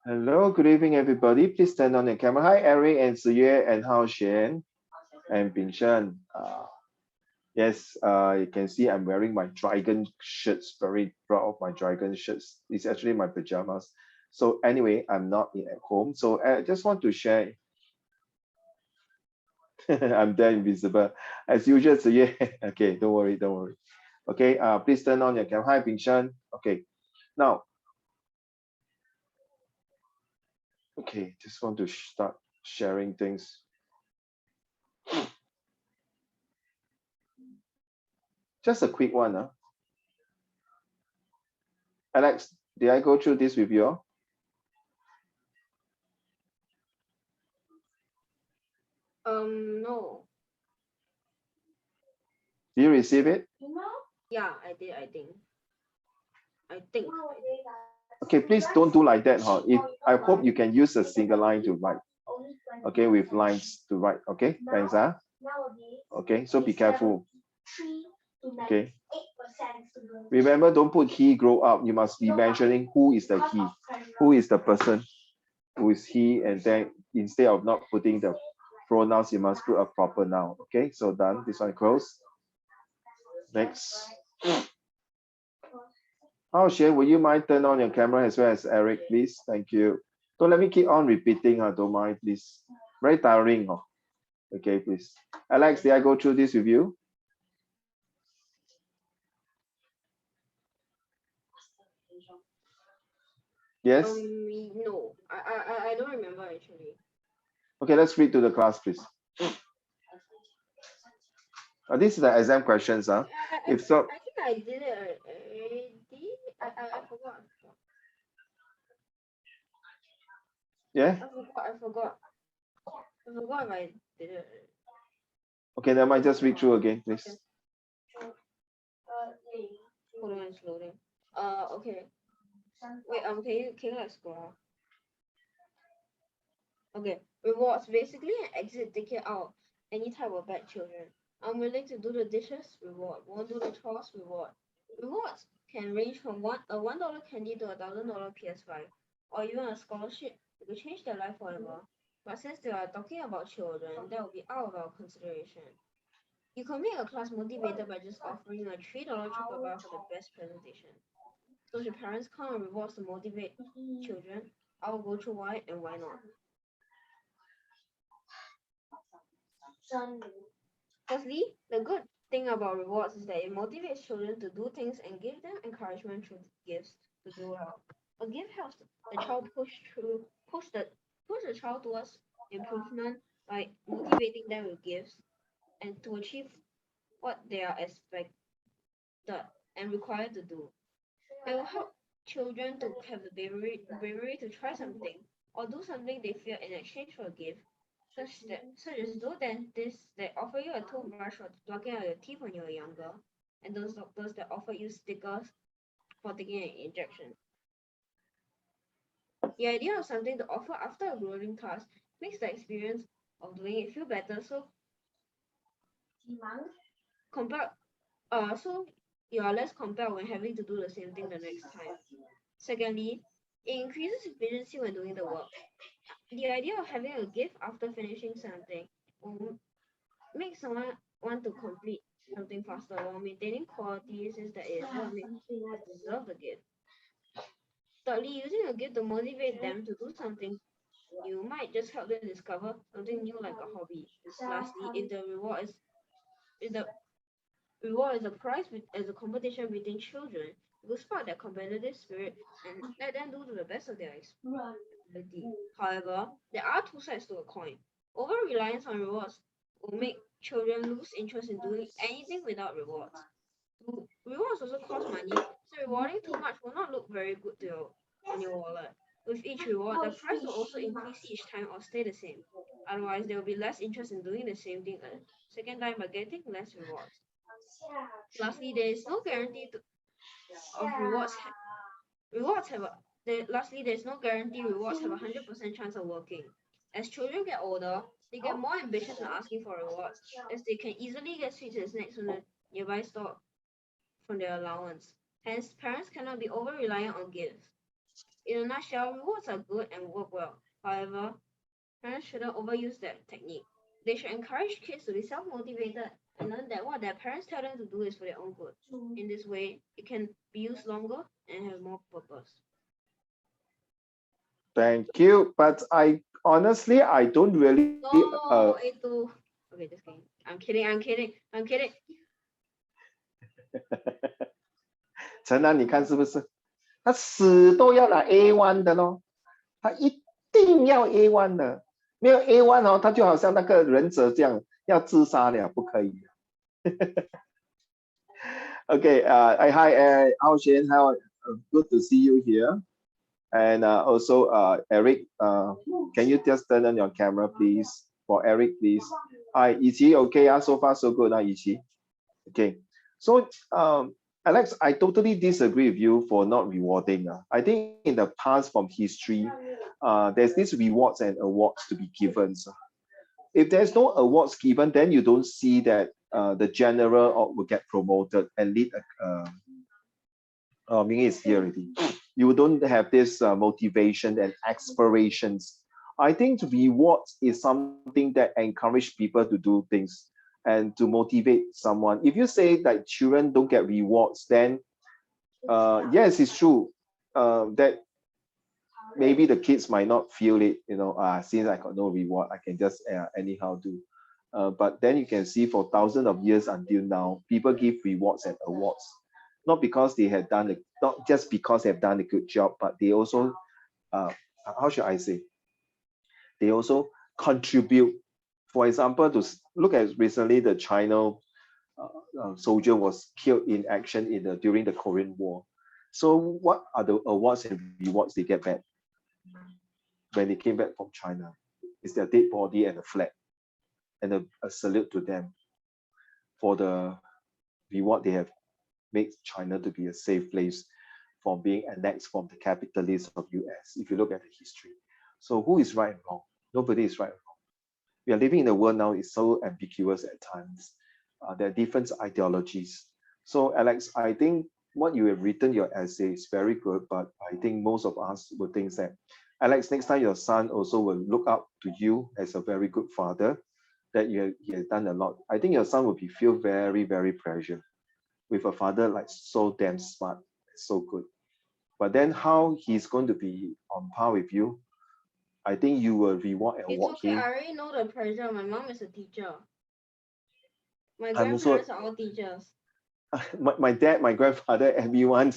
Hello, good evening, everybody. Please turn on your camera. Hi, Eric and Ziyue and Hao Xian and Bing Shen. Yes, you can see I'm wearing my dragon shirts. Very proud of my dragon shirts. It's actually my pajamas. So anyway, I'm not at home. So I just want to share. I'm there invisible. As usual, Ziyue. Okay, don't worry, don't worry. Okay, please turn on your camera. Hi, Bing Shen. Okay, now, okay, just want to start sharing things. Just a quick one. Alex, did I go through this with you? No. Do you receive it? Yeah, I did, I think. I think. Okay, please don't do like that, huh? If I hope you can use a single line to write. Okay, with lines to write. Okay, thanks, huh? Okay, so be careful. Okay. Remember, don't put he grow up. You must be mentioning who is the he, who is the person, who is he, and then instead of not putting the pronouns, you must put a proper noun. Okay, so done. This one close. Next. Oh, Shane, would you mind turn on your camera as well as Eric, please? Thank you. Don't let me keep on repeating, don't mind, please. Very tiring, huh? Okay, please. Alex, did I go through this with you? Yes? No. I don't remember actually. Okay, let's read to the class, please. This is the exam questions, huh? If so, I think I did it already. I forgot. yeah? I forgot. I forgot if I did it. Okay, then I might just read through again, please. Hold on, it's loading. Okay. Wait, can you like scroll? Okay. Rewards basically an exit ticket out any type of bad children. I'm willing to do the dishes, reward. Won't do the chores, reward. Rewards can range from a $1 candy to $1,000 PS5, or even a scholarship that could change their life forever. But since they are talking about children, that will be out of our consideration. You can make a class motivated by just offering a $3 chocolate bar for the best presentation. So if your parents count on rewards to motivate children, I will go through why and why not. Firstly, the good thing about rewards is that it motivates children to do things and give them encouragement through gifts to do well. A gift helps the child push the child towards improvement by motivating them with gifts and to achieve what they are expected and required to do. It will help children to have the bravery to try something or do something they fear in exchange for a gift, such as those dentists that offer you a toothbrush for plucking out your teeth when you were younger, and those doctors that offer you stickers for taking an injection. The idea of something to offer after a grueling task makes the experience of doing it feel better. Compare so you are less compelled when having to do the same thing the next time. Secondly, it increases efficiency when doing the work. The idea of having a gift after finishing something will make someone want to complete something faster while maintaining quality since that is what makes us deserve the gift. Thirdly, using a gift to motivate them to do something new might just help them discover something new like a hobby. Lastly, if the reward is a as a competition between children, it will spark their competitive spirit and let them do to the best of their ability. However, there are two sides to a coin. Over reliance on rewards will make children lose interest in doing anything without rewards. Rewards also cost money, so rewarding too much will not look very good on your wallet. With each reward, the price will also increase each time or stay the same. Otherwise, there will be less interest in doing the same thing a second time by getting less rewards. Lastly, there is no guarantee of rewards. Rewards have a lastly, there is no guarantee rewards have 100% chance of working. As children get older, they get more ambitious in asking for rewards, as they can easily get sweets and snacks from the nearby store from their allowance. Hence, parents cannot be over reliant on gifts. In a nutshell, rewards are good and work well. However, parents shouldn't overuse that technique. They should encourage kids to be self-motivated and learn that what their parents tell them to do is for their own good. In this way, it can be used longer and have more purpose. Thank you. But I honestly, I don't really. No, okay, just kidding. I'm kidding. 陈安，你看是不是？他死都要拿 A1 的咯，他一定要 A1 的，没有 A1 哦，他就好像那个忍者这样要自杀了，不可以。Okay, hi, Ao Shen, how good to see you here. And also, Eric, can you just turn on your camera, please? For Eric, please. Hi, Ichi, okay, so far so good, Ichi. Okay, so Alex, I totally disagree with you for not rewarding. I think in the past from history, there's this rewards and awards to be given. So if there's no awards given, then you don't see that the general will get promoted and lead a meaning is here already. You don't have this motivation and aspirations. I think rewards is something that encourage people to do things and to motivate someone. If you say that children don't get rewards, then yes, it's true that maybe the kids might not feel it, since I got no reward, I can just anyhow do. But then you can see for thousands of years until now, people give rewards and awards, not because they have done not just because they have done a good job, but they also, how should I say, they also contribute. For example, to look at recently, the China soldier was killed in action during the Korean War. So what are the awards and rewards they get back when they came back from China? It's their dead body and a flag and a salute to them for the reward they have made China to be a safe place from being annexed from the capitalists of US, if you look at the history. So who is right and wrong? Nobody is right and wrong. We are living in a world now, it's so ambiguous at times. There are different ideologies. So Alex, I think what you have written your essay is very good, but I think most of us will think that, Alex, next time your son also will look up to you as a very good father, that he has done a lot. I think your son will feel very, very pressured with a father like so damn smart, so good. But then how he's going to be on par with you, I think you will reward and It's walk okay, him. I already know the pressure. My mom is a teacher. My I'm also, grandparents are all teachers. my dad, my grandfather, everyone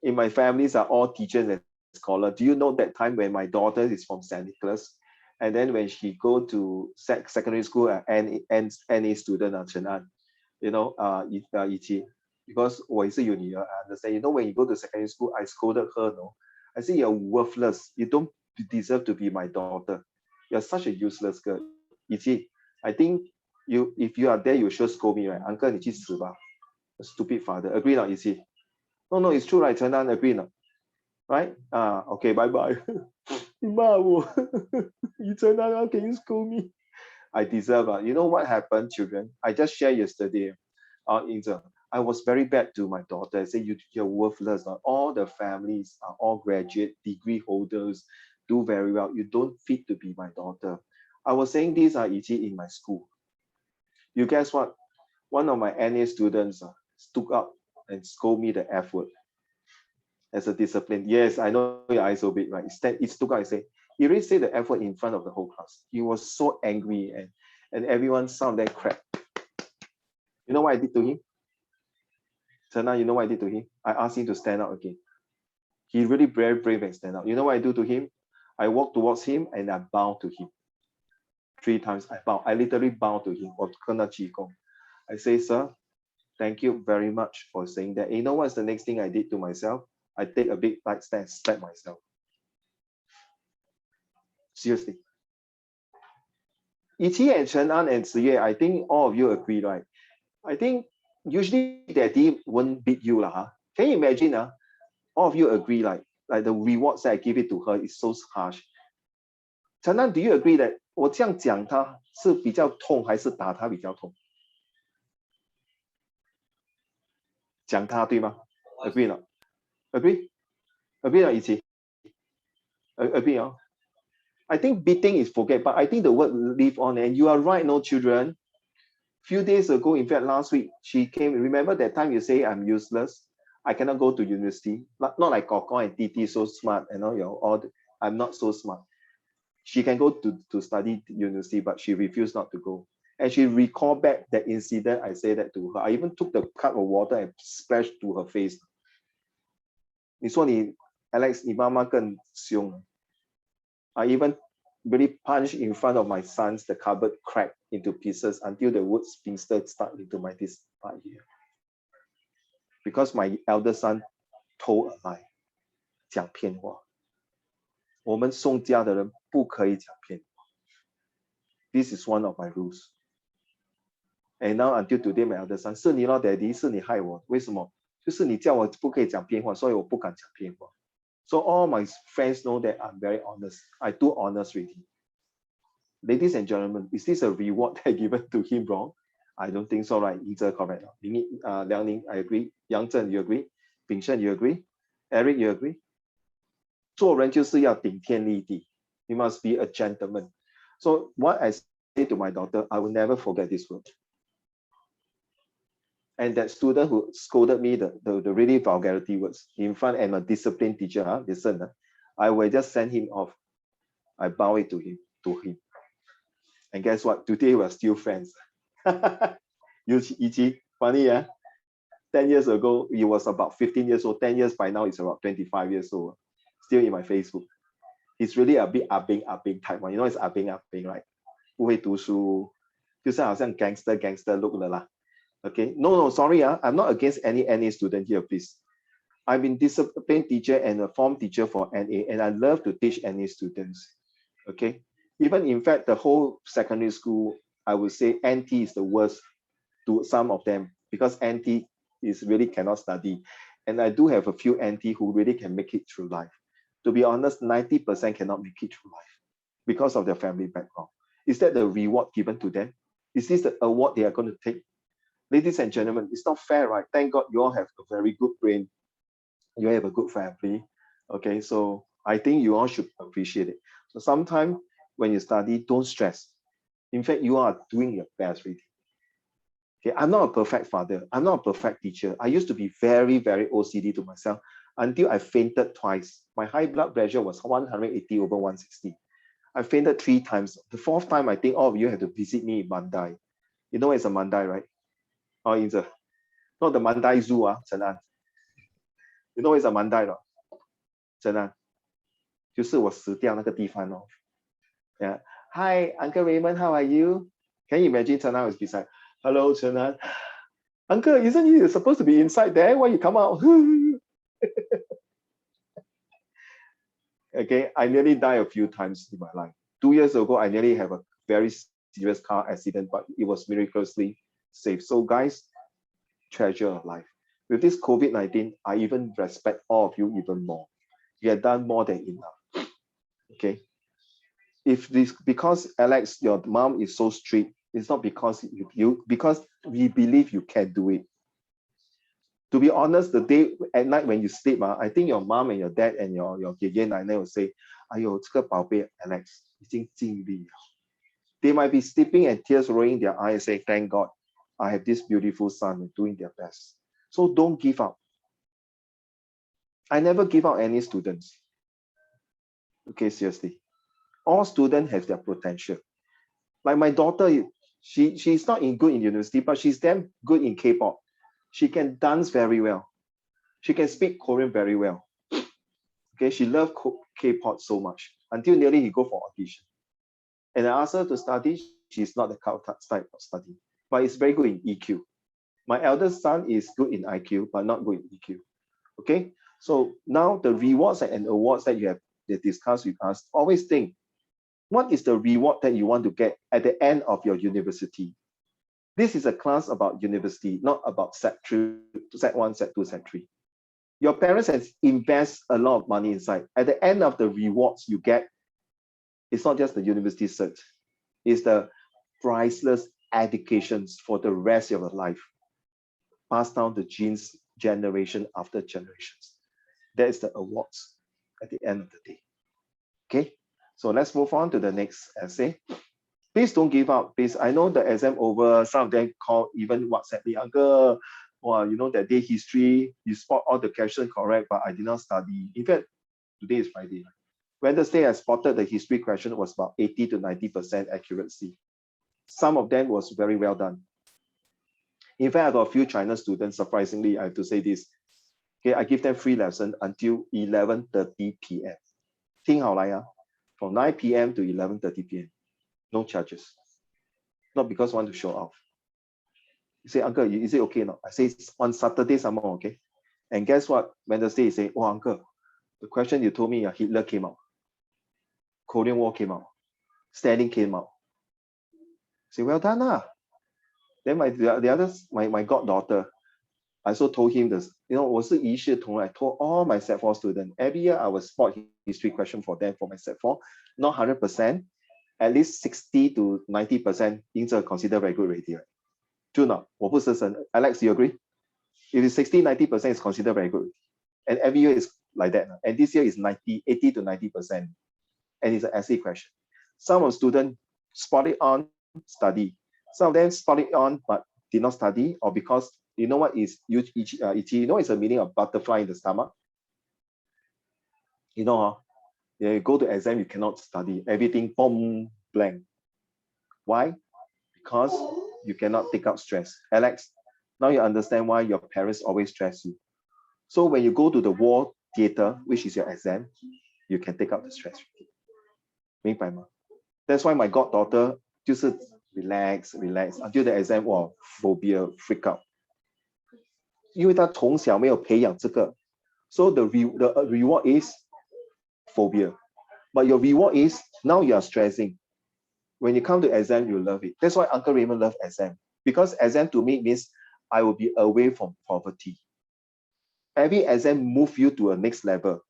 in my families are all teachers and scholars. Do you know that time when my daughter is from St. Nicholas, and then when she go to secondary school, NA student, Chen An, Ichi, because 我也是有女儿, I understand. When you go to secondary school, I scolded her, no. I say, you're worthless. You don't deserve to be my daughter. You're such a useless girl. Ichi, I think if you are there, you should scold me, right? Uncle, 你去死吧. Stupid father. Agree not, Ichi? No, it's true, right? Chen An, agree not? Right? Okay, bye-bye. 你骂我. Chen An, how can you scold me? I deserve it. You know what happened, children? I just shared yesterday. I was very bad to my daughter. I said, you're worthless. All the families are all graduate, degree holders, do very well. You don't fit to be my daughter. I was saying these are Ichi in my school. You guess what? One of my NA students stood up and scolded me the F word as a discipline. Yes, I know your eyes so big, right? He stood up and said, he really said the F word in front of the whole class. He was so angry and everyone sounded crap. You know what I did to him? Sana, you know what I did to him? I asked him to stand up again. He really very brave and stand up. You know what I do to him? I walk towards him and I bow to him. 3 times I bow. I literally bow to him. I say, sir, thank you very much for saying that. You know what's the next thing I did to myself? I take a big bite stand, slap myself. Seriously. Ichi and Chen An and Ziyue, I think all of you agree, right? I think usually daddy won't beat you. Can you imagine? All of you agree, like the rewards that I give it to her is so harsh. Chen An, do you agree that 我这样讲她是比较痛还是打她比较痛？讲她对吗？ Agree 了 ？Agree 了，一起。Agree, huh? I think beating is forget, but I think the word live on, and you are right, no children. Few days ago, in fact, last week, she came. Remember that time you say I'm useless? I cannot go to university. Not like Koko and Titi so smart, I'm not so smart. She can go to study university, but she refused not to go. And she recalled back that incident. I said that to her. I even took the cup of water and splashed to her face. 你说你 Alex, 你妈妈更凶。I even really punched in front of my sons, the cupboard cracked into pieces until the wood splinter stuck into my this part here. Because my elder son told a lie, 讲骗话。我们宋家的人不可以讲骗话。This is one of my rules. And now until today, my elder son, 是你咯 Daddy, 是你害我。为什么？就是你叫我不可以讲骗话，所以我不敢讲骗话。So all my friends know that I'm very honest. I do honest with him. Ladies and gentlemen, is this a reward that given to him wrong? I don't think so, right? Either correct. Liang Ning, I agree. Yang Zhen, you agree? Bing Shen, you agree? Eric, you agree? 做人就是要顶天立地. You must be a gentleman. So what I say to my daughter, I will never forget this word. And that student who scolded me the really vulgarity words in front and a disciplined teacher, listen, I will just send him off. I bow it to him. And guess what? Today we're still friends. Ichi, funny, yeah? 10 years ago, he was about 15 years old. 10 years by now, it's about 25 years old. Still in my Facebook. He's really a bit upping type one. You know, it's upping, right? 不会读书，就是好像 gangster look 的啦。Okay, no, sorry, I'm not against any NA student here, please. I've been disciplined teacher and a form teacher for NA, and I love to teach NA students. Okay, even in fact, the whole secondary school, I would say NT is the worst to some of them because NT is really cannot study. And I do have a few NT who really can make it through life. To be honest, 90% cannot make it through life because of their family background. Is that the reward given to them? Is this the award they are going to take? Ladies and gentlemen, it's not fair, right? Thank God you all have a very good brain. You have a good family. Okay, so I think you all should appreciate it. So sometimes when you study, don't stress. In fact, you are doing your best really. Okay, I'm not a perfect father. I'm not a perfect teacher. I used to be very, very OCD to myself until I fainted twice. My high blood pressure was 180 over 160. I fainted 3 times. The 4th time, I think all of you had to visit me in Mandai. You know it's a Mandai, right? Oh, it's a, not the Mandai Zoo, Chenan. You know it's a Mandai, no? Chenan. 就是我死掉那个地方咯。Yeah. Hi, Uncle Raymond, how are you? Can you imagine Chenan was beside? Hello, Chenan. Uncle, isn't you supposed to be inside there? Why you come out? Okay, I nearly died a few times in my life. 2 years ago, I nearly have a very serious car accident, but it was miraculously safe. So guys, treasure life. With this COVID-19, I even respect all of you even more. You have done more than enough. Okay. If this because Alex, your mom is so strict, it's not because because we believe you can do it. To be honest, the day at night when you sleep, I think your mom and your dad and your 爷爷奶奶 will say, 哎呦，这个宝贝 Alex 已经尽力了. They might be sleeping and tears rolling their eyes, say, thank God, I have this beautiful son doing their best. So don't give up. I never give up any students. Okay, seriously. All students have their potential. Like my daughter, she's not good in university, but she's damn good in K-pop. She can dance very well. She can speak Korean very well. Okay, she loves K-pop so much until nearly he go for audition. And I asked her to study. She's not the type of study, but it's very good in EQ. My eldest son is good in IQ, but not good in EQ. Okay, so now the rewards and awards that you have discussed with us, always think, what is the reward that you want to get at the end of your university? This is a class about university, not about Sec 1, Sec 2, Sec 3. Your parents have invest a lot of money inside. At the end of the rewards you get, it's not just the university cert, it's the priceless educations for the rest of your life. Passed down the genes generation after generations. That is the awards at the end of the day. Okay, so let's move on to the next essay. Please don't give up. Please, I know the exam over. Some of them call even WhatsApp me, uncle. Well, you know that day history, you spot all the questions correct, but I did not study. In fact, today is Friday. Wednesday, I spotted the history question was about 80 to 90% accuracy. Some of them was very well done. In fact, I got a few China students, surprisingly, I have to say this. Okay, I give them free lesson until 11:30 p.m. 听好来啊, from 9 p.m. to 11:30 p.m. No charges. Not because I want to show off. You say, uncle, is it okay or not? I say, on Saturday, someone okay. And guess what? Wednesday, you say, oh, uncle, the question you told me, Hitler came out. Korean War came out. Stalin came out. Say, well done. Then the others, my goddaughter, I also told him this, you know, I told all my Set 4 students, every year I will spot history question for them for my Set 4, not 100%, at least 60 to 90%, 因此 consider very good already. Right? True not? 我不是神. Alex, you agree? If it's 60, 90%, it's considered very good. And every year is like that. And this year is 80 to 90%. And it's an essay question. Some of students spot it on, study. Some of them spot it on, but did not study, or because you know what is you know it's a meaning of butterfly in the stomach. You know, you go to exam, you cannot study. Everything boom, blank. Why? Because you cannot take out stress. Alex, now you understand why your parents always stress you. So when you go to the war theater, which is your exam, you can take out the stress. 明白吗? That's why my goddaughter 就是 relax until the exam, wow, phobia, freak out. 因为她从小没有培养这个, so the reward is phobia. But your reward is now you are stressing. When you come to exam, you love it. That's why Uncle Raymond loves exam. Because exam to me means I will be away from poverty. Every exam move you to a next level.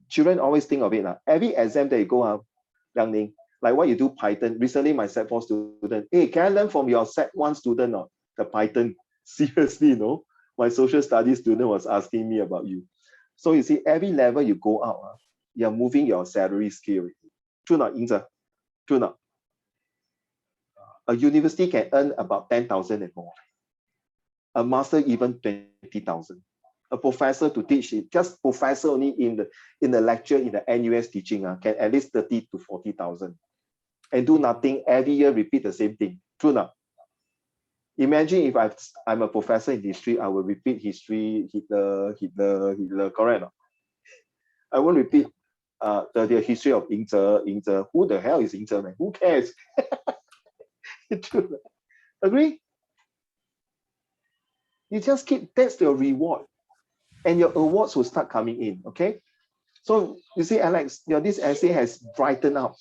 Children always think of it. Every exam that you go out, Yang like what you do Python. Recently, my Set 4 student, hey, can I learn from your Set 1 student or the Python? Seriously, no? My social studies student was asking me about you. So you see, every level you go out, you're moving your salary scale. True not, Yingzhe? True not? A university can earn about 10,000 and more. A master even 20,000. A professor to teach it, just professor only in the lecture in the NUS teaching can at least 30 to 40,000. And do nothing every year, repeat the same thing. True not? Imagine if I'm a professor in history, I will repeat history, Hitler, correct? No? I won't repeat the history of Yingzhe. Who the hell is Yingzhe, man? Who cares? True. Agree? You just keep, that's your reward. And your awards will start coming in, okay? So you see, Alex, this essay has brightened up.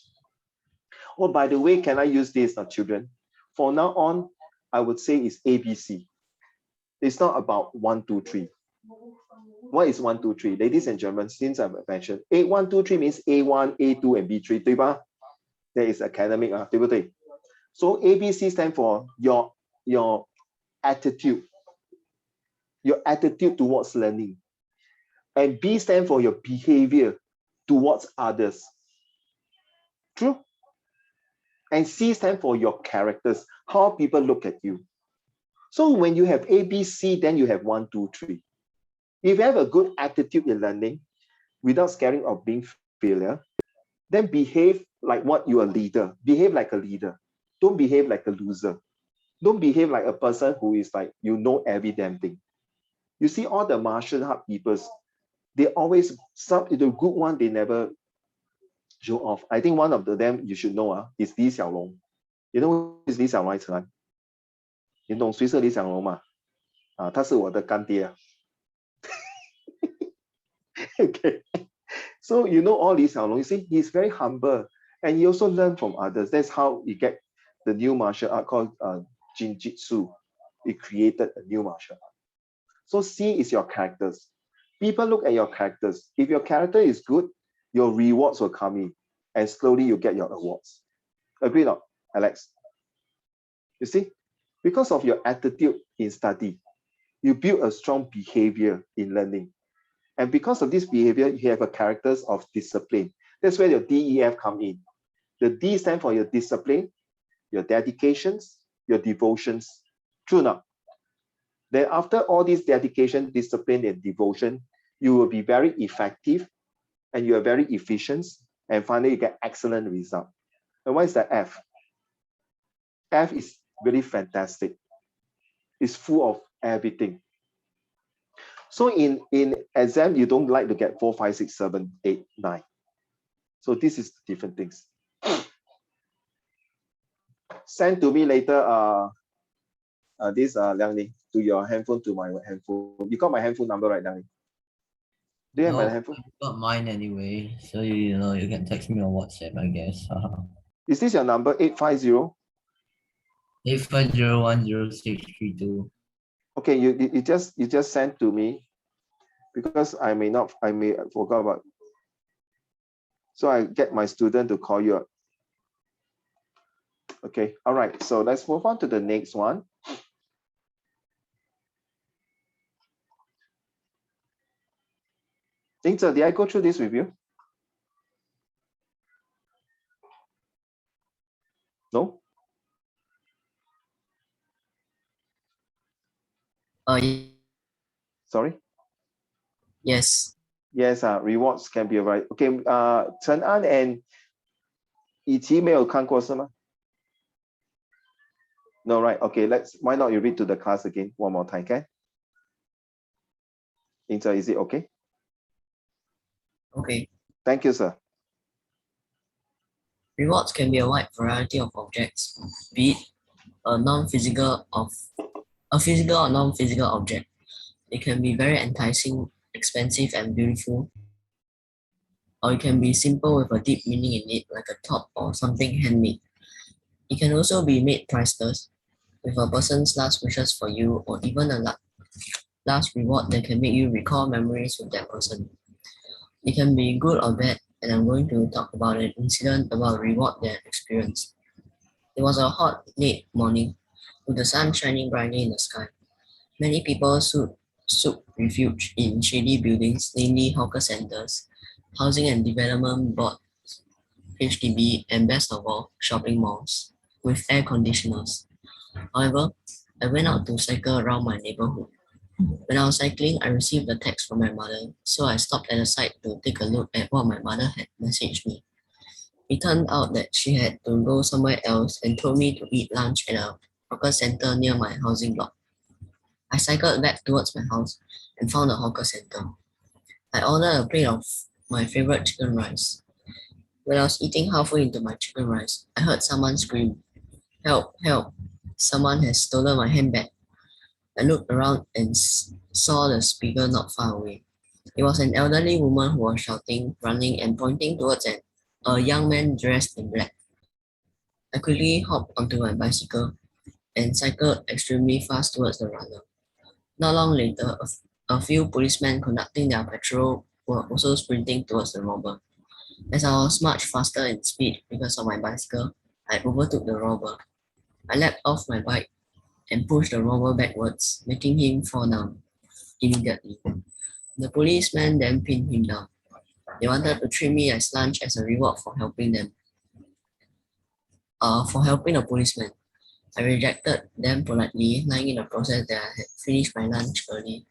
Oh, by the way, can I use this, children? For now on, I would say it's ABC. It's not about 1, 2, 3. What is 1, 2, 3? Ladies and gentlemen, since I've mentioned, 1, 2, 3 means A1, A2, and B3, 对吧? That is academic, 对不对? So ABC stands for your attitude. Your attitude towards learning. And B stands for your behavior towards others. True? And C stands for your characters, how people look at you. So when you have A, B, C, then you have 1, 2, 3. If you have a good attitude in learning, without scaring of being failure, then behave like what you are a leader. Behave like a leader. Don't behave like a loser. Don't behave like a person who is like, you know every damn thing. You see all the martial art people, they always, the good one, they never show off. I think one of them you should know is Li Xiaolong. You know who is Li Xiaolong, Chen? 你懂谁是李小龙吗？他是我的干爹。Okay. So you know all Li Xiaolong, you see, he's very humble and he also learned from others. That's how he get the new martial art called Jinjitsu. He created a new martial art. So C is your characters. People look at your characters. If your character is good, your rewards will come in and slowly you get your awards. Agree or not, Alex? You see, because of your attitude in study, you build a strong behavior in learning. And because of this behavior, you have a characters of discipline. That's where your DEF come in. The D stand for your discipline, your dedications, your devotions. True now. Then after all this dedication, discipline, and devotion, you will be very effective and you are very efficient. And finally, you get excellent result. And what is the F? F is really fantastic. It's full of everything. So in exam, you don't like to get 4, 5, 6, 7, 8, 9. So this is different things. Send to me later this Liang Ling, to your handphone, to my handphone. You got my handphone number, right, Liang Ling? Do you have my handphone? I've got mine anyway. So you know you can text me on WhatsApp, I guess. Is this your number, 850? 8501062. Okay, you just send to me, because I may forgot about. So I get my student to call you up. Okay, all right. So let's move on to the next one. Yingzi, did I go through this with you? No? Sorry? Yes. Yes, rewards can be right. Okay, Chen An and Yiqi 没有看过是吗? No, right. Okay, why not you read to the class again one more time, okay? Yingzi, is it okay? Okay. Thank you, sir. Rewards can be a wide variety of objects, be it a physical or non-physical object. It can be very enticing, expensive, and beautiful, or it can be simple with a deep meaning in it, like a top or something handmade. It can also be made priceless, with a person's last wishes for you, or even a last reward that can make you recall memories with that person. It can be good or bad, and I'm going to talk about an incident about a reward that I experienced. It was a hot, late morning, with the sun shining brightly in the sky. Many people sought refuge in shady buildings, namely hawker centers, housing and development board, HDB, and best of all, shopping malls, with air conditioners. However, I went out to cycle around my neighborhood. When I was cycling, I received a text from my mother, so I stopped at the side to take a look at what my mother had messaged me. It turned out that she had to go somewhere else and told me to eat lunch at a hawker center near my housing block. I cycled back towards my house and found a hawker center. I ordered a plate of my favorite chicken rice. When I was eating halfway into my chicken rice, I heard someone scream, "Help, help, someone has stolen my handbag." I looked around and saw the speaker not far away. It was an elderly woman who was shouting, running, and pointing towards a young man dressed in black. I quickly hopped onto my bicycle and cycled extremely fast towards the runner. Not long later, a few policemen conducting their patrol were also sprinting towards the robber. As I was much faster in speed because of my bicycle, I overtook the robber. I leapt off my bike and pushed the robber backwards, making him fall down immediately. The policeman then pinned him down. They wanted to treat me as lunch as a reward for helping them. For helping a policeman, I rejected them politely, lying in the process that I had finished my lunch early.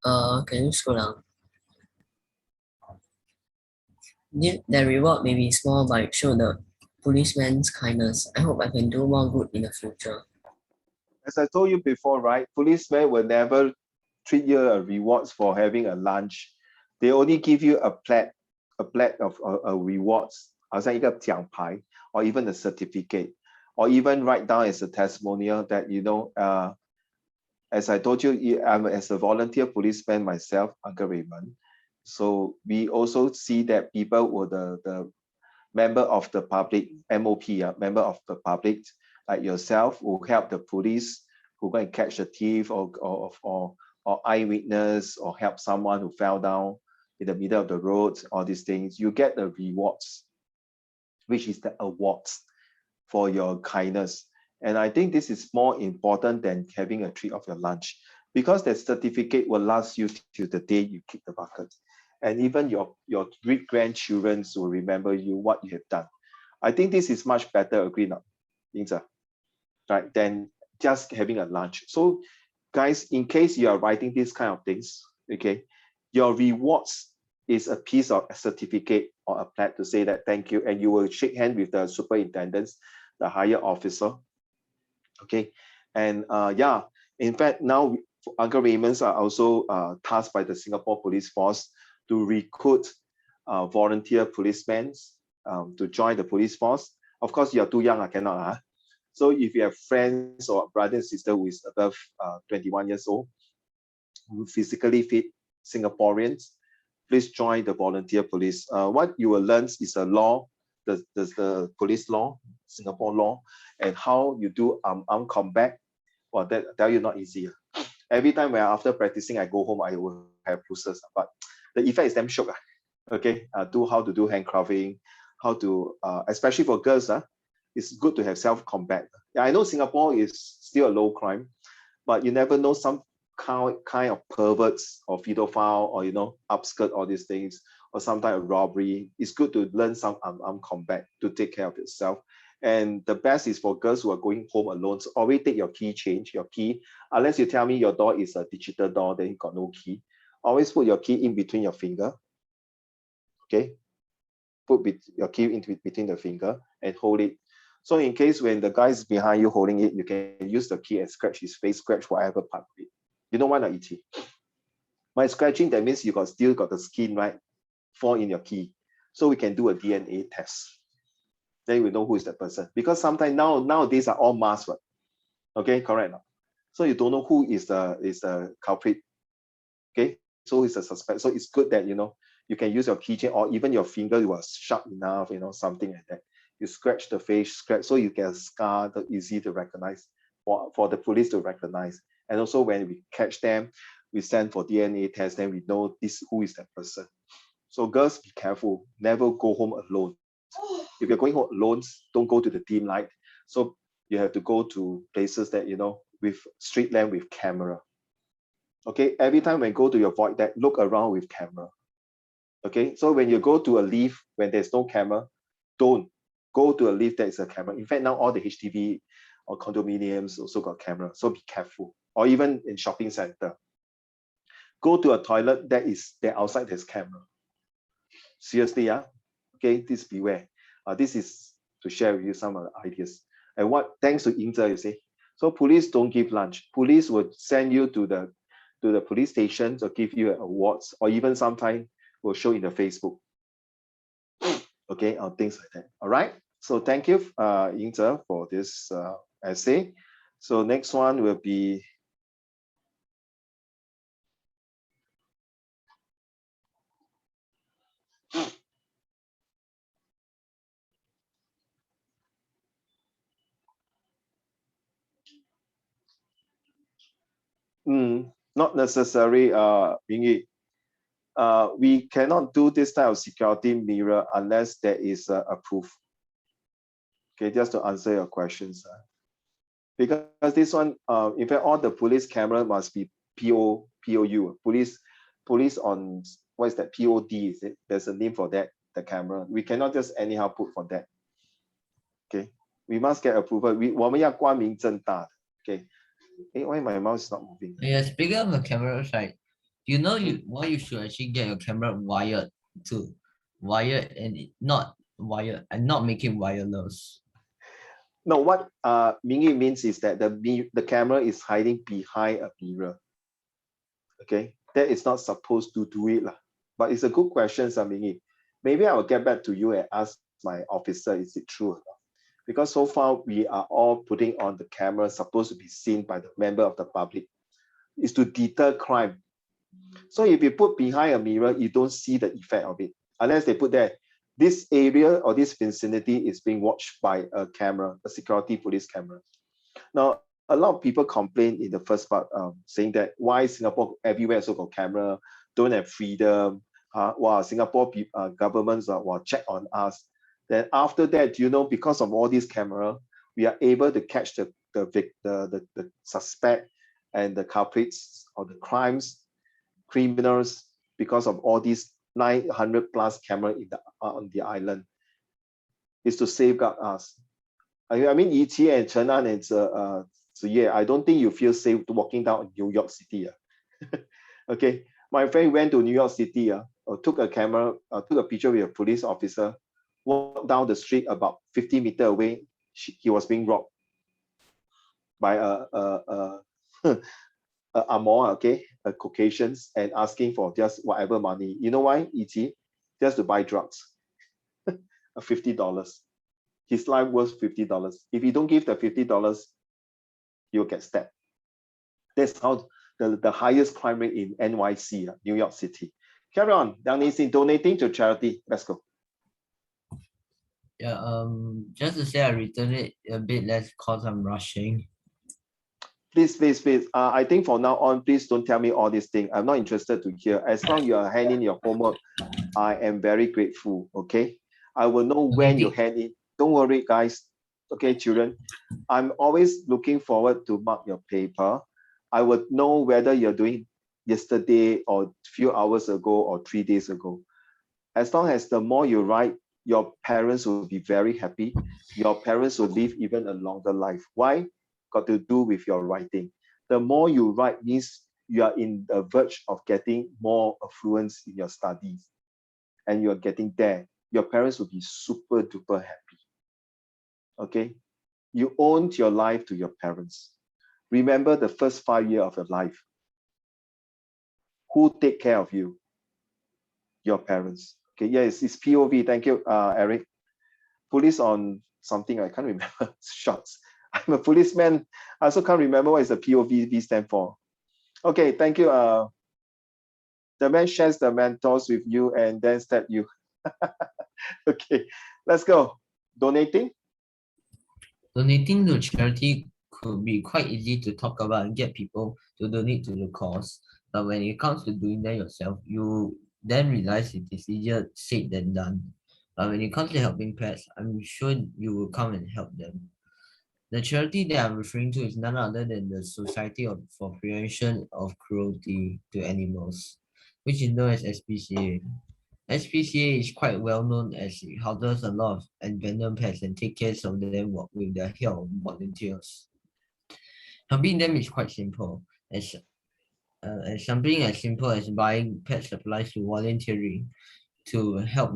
Can you scroll down? The reward may be small, but it showed the policeman's kindness. I hope I can do more good in the future. As I told you before, right? Policemen will never treat you a rewards for having a lunch. They only give you a plate of rewards, 好像一个奖牌, or even a certificate, or even write down as a testimonial that, as I told you, I'm as a volunteer policeman myself, Uncle Raymond. So we also see that people were the member of the public, MOP, member of the public, like yourself, who help the police, who go and catch a thief or eyewitness, or help someone who fell down in the middle of the road, all these things. You get the rewards, which is the awards for your kindness. And I think this is more important than having a treat of your lunch. because that certificate will last you till the day you kick the bucket. And even your great-grandchildren will remember you, what you have done. I think this is much better, agree not, Yingza? Right, than just having a lunch. So guys, in case you are writing these kind of things, okay, your rewards is a piece of a certificate or a plaque to say that thank you, and you will shake hands with the superintendents, the higher officer, okay. And yeah, in fact, now Uncle Raymond's are also tasked by the Singapore Police Force to recruit volunteer policemen to join the police force. Of course, you are too young, I cannot. So if you have friends or brother and sister who is above 21 years old, who physically fit Singaporeans, please join the volunteer police. What you will learn is the law, the police law, Singapore law, and how you do armed combat. Well, that I tell you, not easy. Every time when after practicing, I go home, I will have bruises, but the effect is damn shock. Okay, how to do handcrafting, how to, especially for girls, it's good to have self-combat. Yeah, I know Singapore is still a low crime, but you never know, some kind of perverts or pedophile or upskirt all these things, or sometimes a robbery. It's good to learn some armed combat to take care of yourself. And the best is for girls who are going home alone. So always take your key change, your key. Unless you tell me your door is a digital door, then you got no key. Always put your key in between your finger. Okay, put your key in between the finger and hold it. So in case when the guy is behind you holding it, you can use the key and scratch his face, scratch whatever part of it. You know why not, E.T.? By scratching, that means you still got the skin, right, fall in your key. So we can do a DNA test. Then we know who is the person. Because sometimes nowadays are all masks, right? Okay, correct. So you don't know who is the culprit. Okay, so it's a suspect. So it's good that you can use your keychain, or even your finger was sharp enough, something like that. You scratch the face, so you get a scar that's easy to recognize, for the police to recognize. And also when we catch them, we send for DNA test, then we know who is that person. So girls, be careful, never go home alone. If you're going home alone, don't go to the dim light. So you have to go to places that, with street lamp with camera. Okay, every time when you go to your void deck, look around with camera. Okay, so when you go to a lift, when there's no camera, don't go to a lift that is a camera. In fact, now all the HDB or condominiums also got camera, so be careful. Or even in shopping center, go to a toilet that outside there's camera. Seriously, yeah. Okay, please beware. This is to share with you some of the ideas. And thanks to Yingze, you see. So police don't give lunch. Police will send you to the police station to give you awards, or even sometimes will show in the Facebook. Okay, or things like that. All right. So thank you, Yingze, for this essay. So next one will be not necessary, Mingyi. We cannot do this type of security mirror unless there is a proof. Okay, just to answer your questions. Because this one, in fact, all the police camera must be POU, police on, what is that, POD, is it? There's a name for that, the camera. We cannot just anyhow put for that. Okay, we must get approval. 我们要光明正大的. Okay. Hey, why my mouse is not moving? Yeah, speaking of the cameras, right? Why you should actually get your camera wired and not wired and not make it wireless. No, what Mingyi means is that the camera is hiding behind a mirror. Okay, that is not supposed to do it, but it's a good question, Mingyi. Maybe I will get back to you and ask my officer, is it true or not? Because so far we are all putting on the camera supposed to be seen by the member of the public. Is to deter crime. So if you put behind a mirror, you don't see the effect of it. Unless they put there, this area or this vicinity is being watched by a camera, a security police camera. Now, a lot of people complain in the first part, saying that why Singapore everywhere also got camera, don't have freedom. Singapore governments will check on us. Then after that, because of all these camera, we are able to catch the suspect and the culprits or the criminals, because of all these 900 plus camera on the island, is to safeguard us. I mean, Yiqi and Chen An and Ziye, I don't think you feel safe walking down New York City. Okay, my friend went to New York City, took a picture with a police officer, walked down the street about 50 meters away. He was being robbed by a Amor, okay, a Caucasians, and asking for just whatever money. You know why, Yiqi? Just to buy drugs. $50. His life worth $50. If you don't give the $50, you'll get stabbed. That's how the highest crime rate in NYC, New York City. Carry on. Down is in donating to charity. Let's go. Yeah, just to say I returned it a bit less because I'm rushing. Please, please, please. I think from now on, please don't tell me all these things. I'm not interested to hear. As long as you are handing your homework, I am very grateful. Okay. I will know when you hand it. Don't worry, guys. Okay, children. I'm always looking forward to mark your paper. I would know whether you're doing yesterday or a few hours ago or 3 days ago. As long as the more you write, your parents will be very happy. Your parents will live even a longer life. Why? Got to do with your writing. The more you write means you are in the verge of getting more affluence in your studies, and you're getting there. Your parents will be super duper happy. Okay? You own your life to your parents. Remember the first 5 years of your life. Who take care of you? Your parents. Okay, yes, it's POV. Thank you, Eric. Police on something, I can't remember. Shots. I'm a policeman. I also can't remember what is the POV stand for. Okay, thank you. The man shares the mentors with you and then stab you. Okay, let's go. Donating. Donating to charity could be quite easy to talk about and get people to donate to the cause. But when it comes to doing that yourself, you then realize it is easier said than done. But when it comes to helping pets, I'm sure you will come and help them. The charity that I'm referring to is none other than the Society for Prevention of Cruelty to Animals, which is known as SPCA. SPCA is quite well known as it houses a lot of abandoned pets and take care of them with their help of volunteers. Helping them is quite simple, as something as simple as buying pet supplies to volunteering to help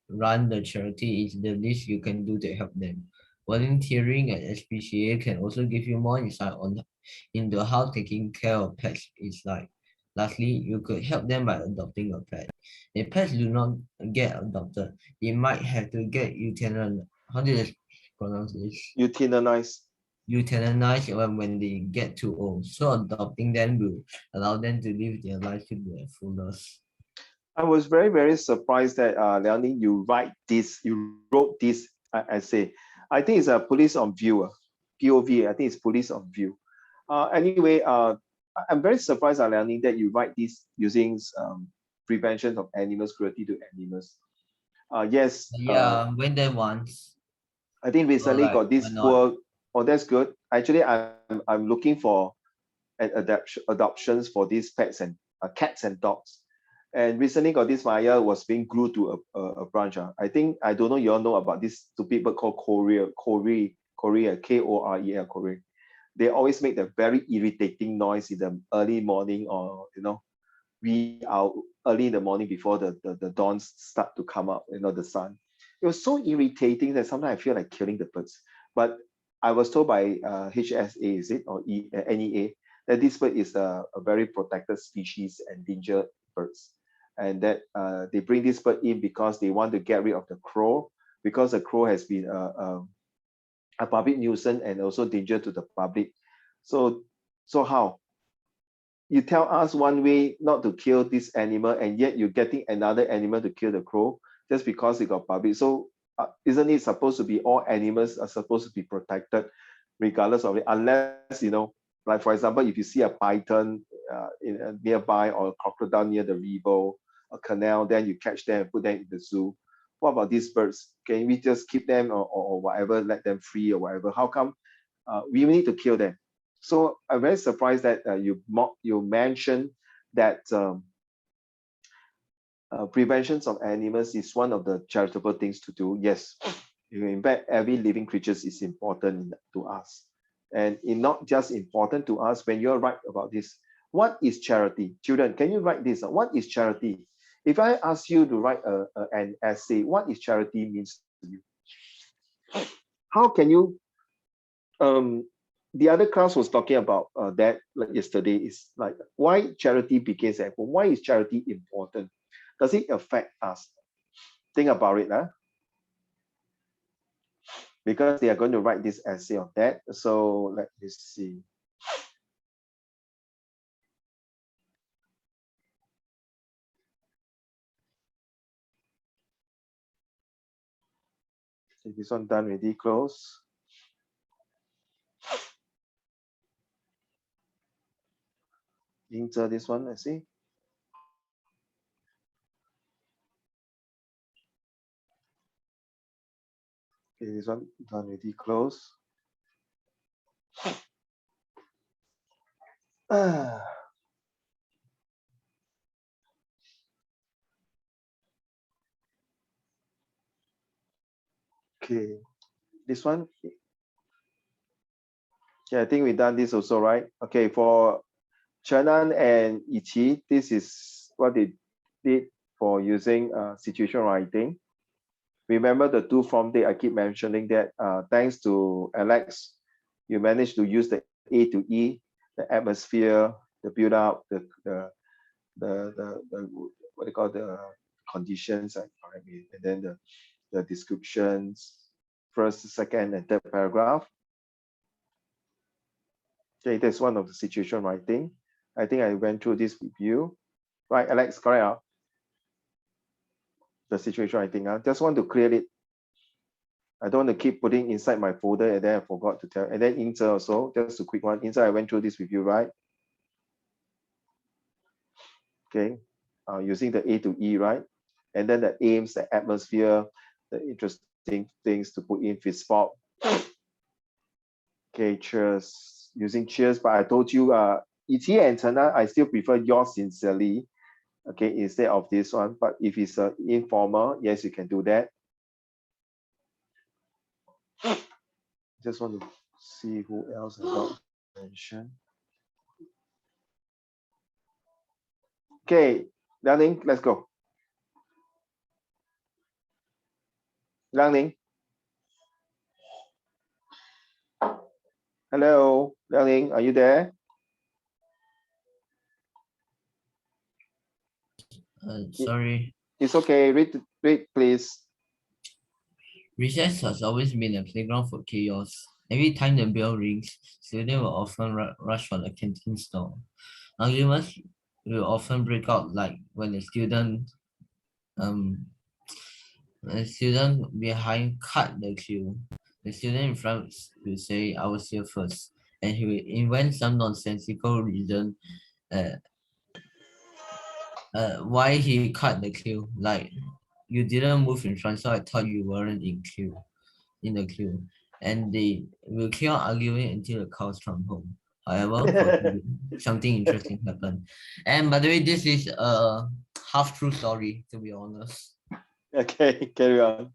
run the charity is the least you can do to help them. Volunteering at SPCA can also give you more insight into how taking care of pets is like. Lastly, you could help them by adopting a pet. If pets do not get adopted, you might have to get euthanized. How do you pronounce this? Euthanize. Euthanized when they get too old. So adopting them will allow them to live their life to their fullest. I was very, very surprised that Liang, you wrote this essay. I think it's a police on view, POV. I think it's police on view. Anyway, I'm very surprised, Liang, that you write this using prevention of animals cruelty to animals. Yes. Yeah, went there once. I think recently like, got this why not? poor. Oh, that's good. Actually, I'm looking for an adoptions for these pets and cats and dogs. And recently got this wire was being glued to a branch. I think, I don't know, you all know about this stupid bird called Korea, Korel, Korea. They always make the very irritating noise in the early morning, or we are early in the morning before the dawns start to come up, the sun. It was so irritating that sometimes I feel like killing the birds. But I was told by HSA, is it, or NEA, that this bird is a very protected species, endangered birds. And that they bring this bird in because they want to get rid of the crow, because the crow has been a public nuisance and also danger to the public. So how? You tell us one way not to kill this animal, and yet you're getting another animal to kill the crow just because it got public. So isn't it supposed to be all animals are supposed to be protected regardless of it, unless, like for example, if you see a python nearby, or a crocodile near the river, a canal, then you catch them and put them in the zoo. What about these birds? Can we just keep them or whatever, let them free or whatever? How come we need to kill them? So I'm very surprised that you mentioned that prevention of animals is one of the charitable things to do. Yes, in fact, every living creature is important to us, and it's not just important to us. When you're right about this, what is charity? Children, can you write this? What is charity? If I ask you to write an essay, what is charity means to you? How can you the other class was talking about that like yesterday, is like why charity begins at home. Why is charity important? Does it affect us? Think about it, huh? Because they are going to write this essay on that. So let me see. Okay, this one done already, close. Insert this one, I see. Okay, this one done already, close. Okay, this one. Okay, I think we done this also, right? Okay, for Chenan and Ichi, this is what they did for using situation writing. Remember the two form date, I keep mentioning that thanks to Alex, you managed to use the A to E, the atmosphere, the build up, the what they call the conditions, and then the descriptions, first, second, and third paragraph. Okay, that's one of the situation writing. I think I went through this with you. Right, Alex, correct? The situation writing. I just want to clear it. I don't want to keep putting inside my folder and then I forgot to tell. And then insert also, just a quick one. Insert, I went through this with you, right? Okay, using the A to E, right? And then the aims, the atmosphere, the interesting things to put in spot. Okay, cheers. Using cheers, but I told you, E.T. and Chena, I still prefer yours sincerely. Okay, instead of this one. But if it's informal, yes, you can do that. Just want to see who else I got mentioned. Okay, Liang, let's go. Liang, hello, Liang, are you there? Sorry. It's okay. Read, please. Recess has always been a playground for chaos. Every time the bell rings, students will often rush for the canteen store. Arguments will often break out, like when a student behind cut the queue. The student in front will say, "I was here first," and he will invent some nonsensical reason why he cut the queue, like you didn't move in front, so I thought you weren't in the queue. And they will keep on arguing until the cows come home. However, something interesting happened. And by the way, this is a half true story, to be honest. Okay, carry on.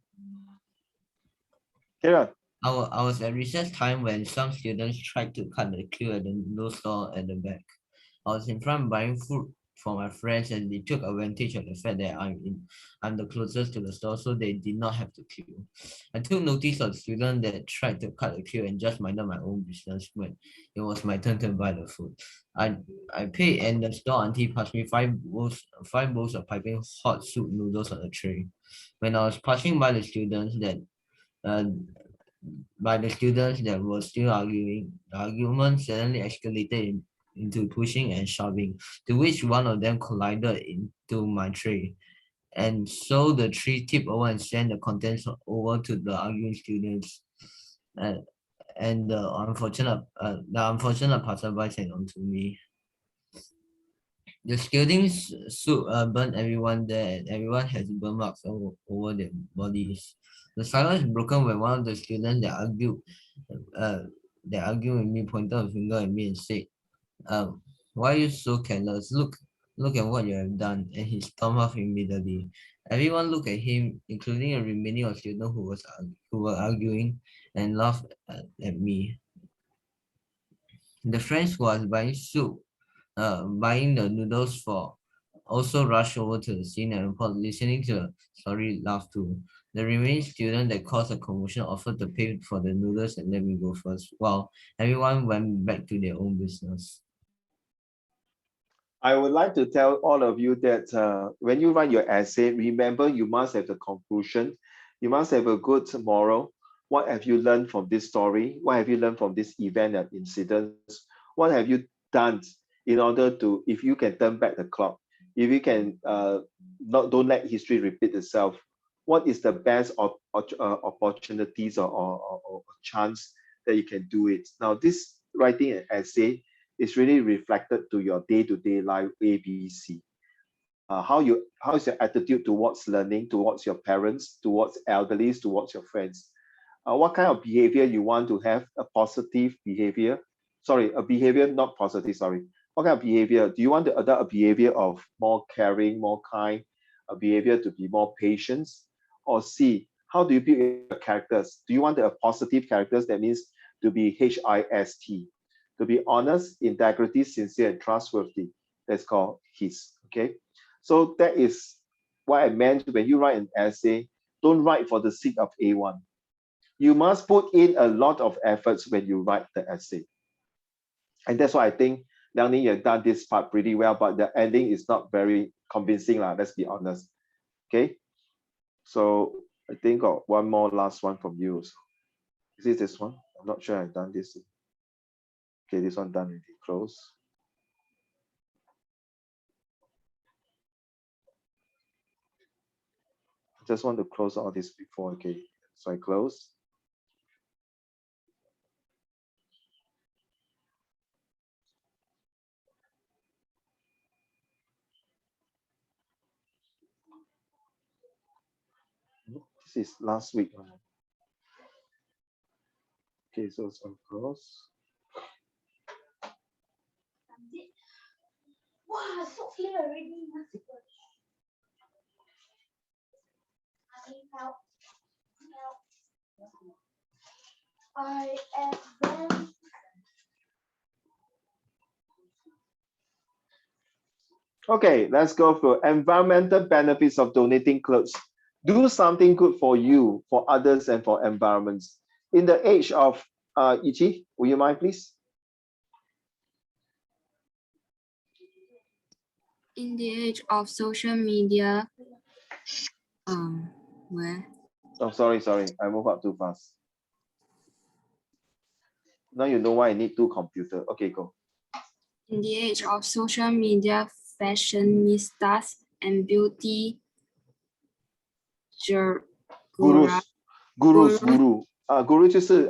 Carry on. I was at recess time when some students tried to cut the queue at the noodle store at the back. I was in front buying food for my friends, and they took advantage of the fact that I'm the closest to the store, so they did not have to queue. I took notice of the student that tried to cut the queue and just minded my own business when it was my turn to buy the food. I paid, and the store auntie passed me five bowls of piping hot soup noodles on a tray. When I was passing by the uh, students that were still arguing, the argument suddenly escalated into pushing and shoving, to which one of them collided into my tray. And so the tray tipped over and sent the contents over to the arguing students. And the unfortunate passerby sent on to me. The scalding soup burned everyone there, and everyone has burn marks over their bodies. The silence broken when one of the students that argued uh, that argued with me pointed a finger at me and said, why are you so careless? Look at what you have done. And he stormed off immediately. Everyone looked at him, including a remaining of students who were arguing, and laughed at me. The friends who was buying soup, buying the noodles for, also rushed over to the scene and upon listening to the story laughed too. The remaining student that caused a commotion offered to pay for the noodles and let me go first, while everyone went back to their own business. I would like to tell all of you that when you write your essay, remember you must have the conclusion. You must have a good moral. What have you learned from this story? What have you learned from this event and incidents? What have you done in order to, if you can turn back the clock, if you can don't let history repeat itself, what is the best opportunities or chance that you can do it? Now, this writing an essay is really reflected to your day-to-day life, ABC. How is your attitude towards learning, towards your parents, towards elderlies, towards your friends? What kind of behavior you want to have? A positive behavior. Sorry, a behavior not positive, sorry. What kind of behavior? Do you want to adopt a behavior of more caring, more kind, a behavior to be more patient? Or C, how do you build your characters? Do you want a positive characters? That means to be HIST, to be honest, integrity, sincere, and trustworthy. That's called HIS. Okay. So that is what I meant when you write an essay. Don't write for the sake of A1. You must put in a lot of efforts when you write the essay. And that's why I think, Liang Ning, you've done this part pretty well, but the ending is not very convincing, let's be honest. Okay. So I think one more last one from you. Is it this one? I'm not sure I've done this. Okay, this one done already. Close. Just want to close all this before. Okay, so I close. This is last week. Okay, so it's on close. Wow, so clear already. I am. Okay, let's go for environmental benefits of donating clothes. Do something good for you, for others, and for environments. In the age of Ichi, will you mind, please? In the age of social media, where? Oh, sorry, I move up too fast. Now you know why I need two computers. Okay, go. In the age of social media, fashionistas and beauty Guru. Guru 就是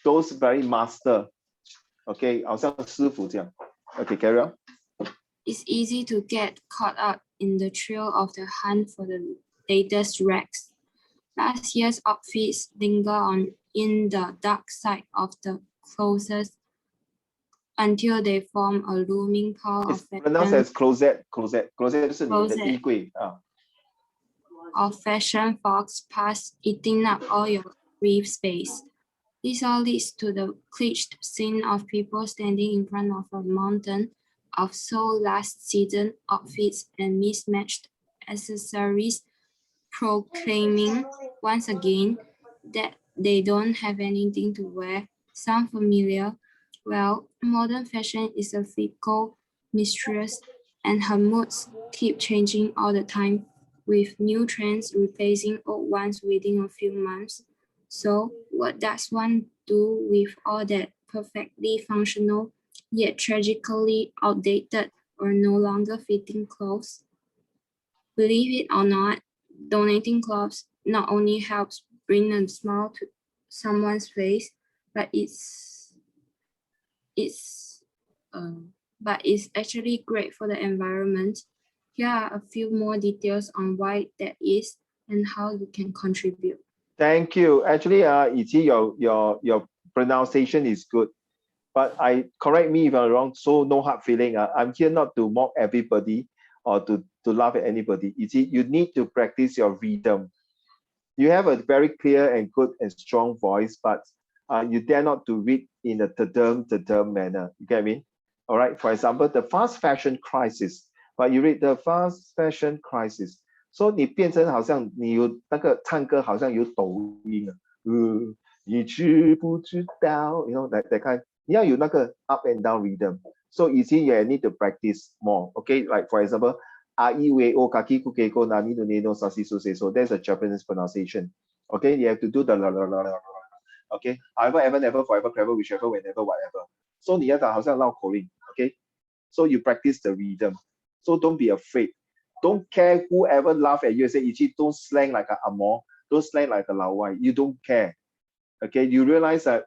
those very master. Okay, 好像师傅这样. Okay, carry on. It's easy to get caught up in the thrill of the hunt for the latest rags. Last year's outfits linger on in the dark side of the closet until they form a looming pile It's pronounced as closet. Closet 就是你的衣柜 of fashion fogs past eating up all your free space. This all leads to the cliched scene of people standing in front of a mountain of sold last season outfits and mismatched accessories, proclaiming once again that they don't have anything to wear. Sound familiar? Well, modern fashion is a fickle mistress, and her moods keep changing all the time, with new trends replacing old ones within a few months. So, what does one do with all that perfectly functional, yet tragically outdated or no longer fitting clothes? Believe it or not, donating clothes not only helps bring a smile to someone's face, but it's actually great for the environment. Here are a few more details on why that is and how you can contribute. Thank you. Actually, Ichi, your pronunciation is good. But correct me if I'm wrong, so no hard feeling. I'm here not to mock everybody or to laugh at anybody. You need to practice your rhythm. You have a very clear and good and strong voice, but you dare not to read in a ta-term manner. You get me? All right. For example, the fast fashion crisis, but you read the fast fashion crisis. So 你变成好像你有那个唱歌好像有抖音啊，你知不知道 you know that kind. 你要有那个 up and down rhythm. So you need to practice more. Okay, like for example, a I we o kaki kuke ko nani no ne no sasi su se so. That's a Japanese pronunciation. Okay, you have to do the la la la la. Okay, however, ever, never, forever, clever, whichever, whenever, whatever. So 你要好像绕口令. Okay, so you practice the rhythm. So don't be afraid. Don't care whoever laugh at you and say, Ichi, don't slang like a Amor, don't slang like a Lao Wai. You don't care. Okay, you realize that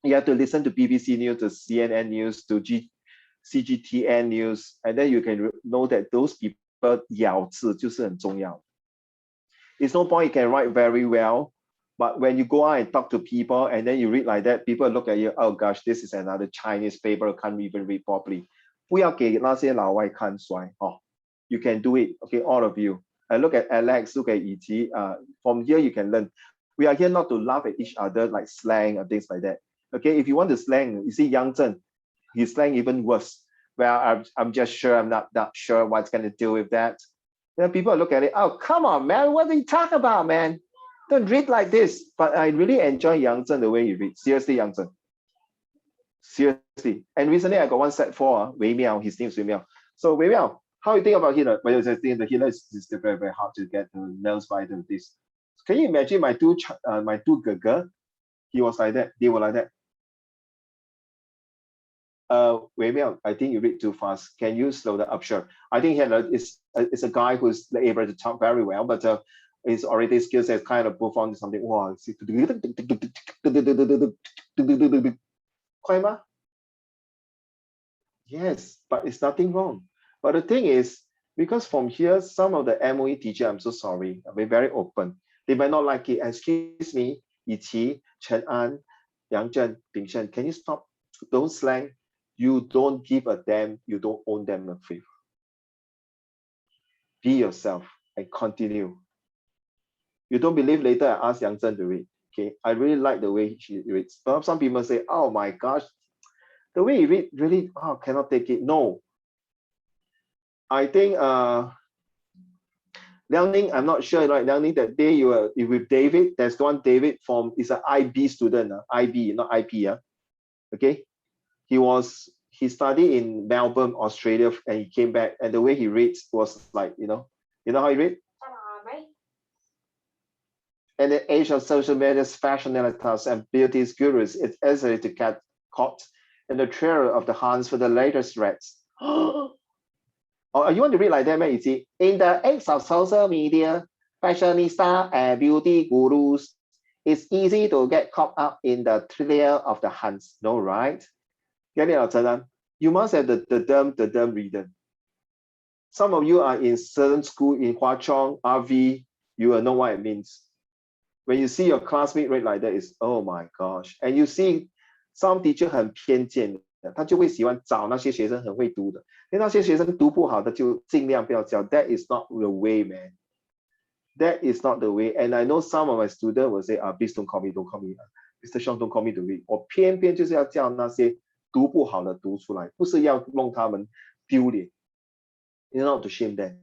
you have to listen to BBC News, to CNN News, to CGTN News, and then you can know that those people 咬字就是很重要. It's no point you can write very well, but when you go out and talk to people and then you read like that, people look at you, oh gosh, this is another Chinese paper, can't even read properly. 不要给那些老外看衰. You can do it, okay, all of you. Look at Alex, look at E.T. From here you can learn. We are here not to laugh at each other like slang or things like that. Okay, if you want to slang, you see Yang Zhen, his slang even worse. Well, I'm just sure, I'm not sure what's going to do with that. Then people look at it, oh, come on, man, what are you talking about, man? Don't read like this. But I really enjoy Yang Zhen, the way he reads. Seriously, Yang Zhen. Seriously. And recently I got one set for Wei Miao, his name is Wei Miao. So Wei Miao, how do you think about Hitler? Well, I think the Hitler is still very, very hard to get the nails by this. Can you imagine my two girl? He was like that, they were like that. Wei Miao, I think you read too fast. Can you slow that up? Sure. I think Hitler is a guy who's able to talk very well, but his already skills has kind of moved on to something. Wow. Yes, but it's nothing wrong. But the thing is, because from here, some of the MOE teacher, I'm so sorry, I'll be very open. They might not like it. Excuse me, Yiqi, Chen An, Yang Zhen, Ping Shen, can you stop? Don't slang. You don't give a damn. You don't own them a favor. Be yourself and continue. You don't believe later, I ask Yang Zhen to read. Okay, I really like the way she reads. But some people say, oh my gosh, the way he read really, cannot take it. No. I think Liang, I'm not sure, right? Liang, that day you were with David. There's one David is an IB student, IB, not IP. Okay, he studied in Melbourne, Australia, and he came back. And the way he reads was like, you know how he read? And the age of social media's fashionistas and beauty's gurus, it's easy to get caught in the trail of the hunts for the latest threats. Or you want to read like that, man? You see, in the age of social media, fashionista and beauty gurus, it's easy to get caught up in the trail of the hunts. No, right? Get it, Chen? You must have the dumb reader. Some of you are in certain school in Hua Chong, RV, you will know what it means. When you see your classmate read like that, it's oh my gosh. And you see some teacher 很偏见，他就会喜欢找那些学生很会读的，因为那些学生读不好的就尽量不要教。That is not the way, man. That is not the way. And I know some of my students will say, please don't call me. Mr. Sean, don't call me to read. 我偏偏就是要叫那些读不好的读出来，不是要弄他们丢脸。You're not to shame them.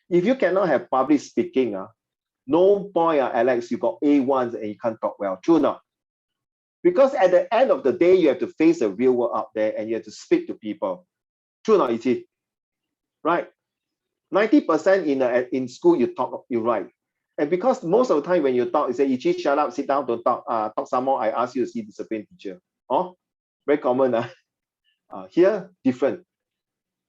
If you cannot have public speaking, no boy, Alex, you got A1s and you can't talk well. True or not? Because at the end of the day, you have to face the real world out there and you have to speak to people. True or not, E.T.? Right? 90% in school, you talk, you write. And because most of the time when you talk, you say, E.T., shut up, sit down, don't talk. Talk some more, I ask you to see discipline teacher. Oh, very common. Here, different.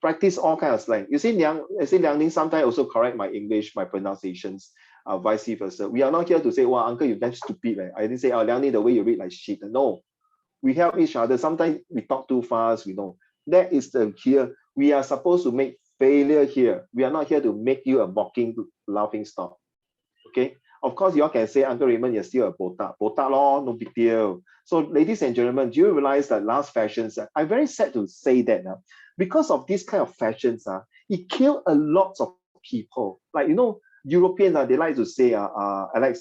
Practice all kinds of slang. You see, Liang Ning sometimes also correct my English, my pronunciations, vice versa. We are not here to say, well, uncle, you're that stupid. Right? I didn't say, oh, Liang Ning, the way you read like shit. No, we help each other. Sometimes we talk too fast, we know. That is the here. We are supposed to make failure here. We are not here to make you a mocking, laughing stock. Okay? Of course, you all can say, Uncle Raymond, you're still a botak. Botak law, no big deal. So, ladies and gentlemen, do you realize that last fashions, I'm very sad to say that because of this kind of fashions, it killed a lot of people. Like, Europeans, they like to say, I like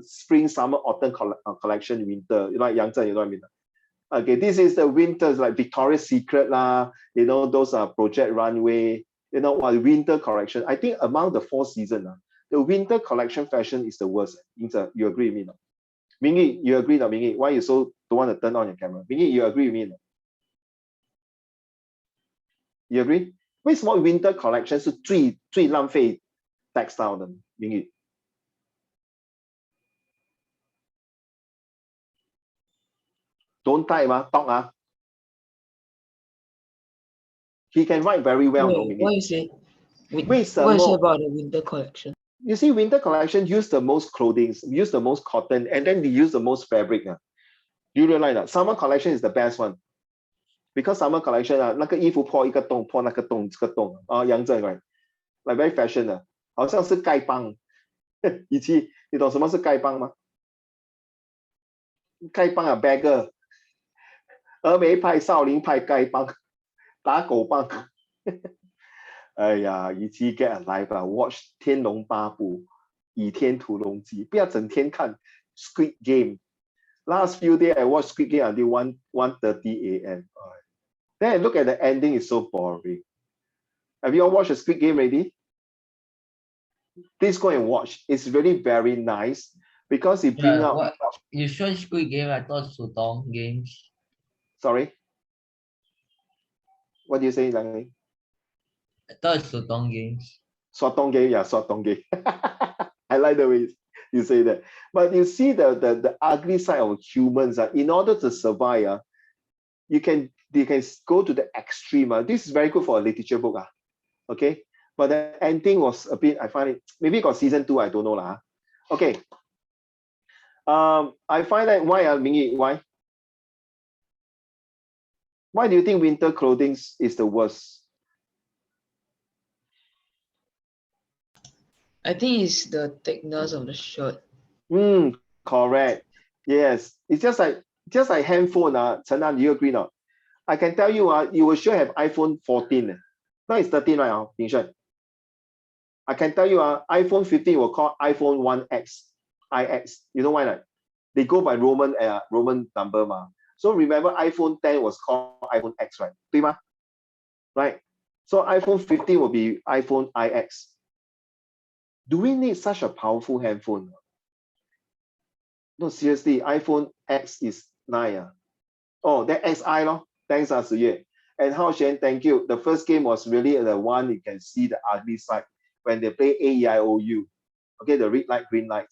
spring, summer, autumn collection, winter. You like Yang Zhen, you know what I mean? Okay, this is the winters, like Victoria's Secret, those are Project Runway, winter collection. I think among the 4 seasons, the winter collection fashion is the worst. You agree with me? No? Mingy, you agree? No, Mingy? Why you so don't want to turn on your camera? Mingy, you agree with me? No? You agree? 为什么 winter collection 是最浪费 textile 的？明宇 ，don't type talk He can write very well. Wait, what you say? What you 为什么 say about the winter collection? You see, winter collection use the most clothing, use the most cotton, and then they use the most fabric. You realize that summer collection is the best one. Because summer collection 那个衣服破一个洞，破那个洞，这个洞杨正 right, like very fashion 的，好像是丐帮。以前你懂什么是丐帮吗？丐帮beggar， 峨眉派、少林派丐帮，打狗帮。哎呀，以前 get a life watch 天龙八部、倚天屠龙记，不要整天看 Squid Game。Last few days I watched Squid Game until 1:30 a.m. Then I look at the ending, it's so boring. Have you all watched a Squid Game already? Please go and watch. It's really very nice because it brings out. What? You sure Squid Game? I thought Sutong games. Sorry. What do you say, Lang? I thought it's Sutong games. Sotong game, yeah, Sotong game. I like the way you say that. But you see the ugly side of humans. In order to survive, they can go to the extreme. This is very good for a literature book. Okay. But the ending was a bit, I find it, maybe got season 2, I don't know. Okay. I find that why, Mingy, why? Why do you think winter clothing is the worst? I think it's the thickness of the shirt. Correct. Yes. It's just like handphone. Chen An, do you agree not? I can tell you, you will sure have iPhone 14. Now it's 13 right now, Pingshan. I can tell you, iPhone 15 will call iPhone 1X, IX. You know why not? They go by Roman number. So remember, iPhone 10 was called iPhone X, right? 对吗? Right. So iPhone 15 will be iPhone IX. Do we need such a powerful handphone? No, seriously, iPhone X is 9. Oh, that XI, lo. Thanks, Suyue. And Hao Shen, thank you. The first game was really the one you can see the ugly side when they play AEIOU. Okay, the red light, green light.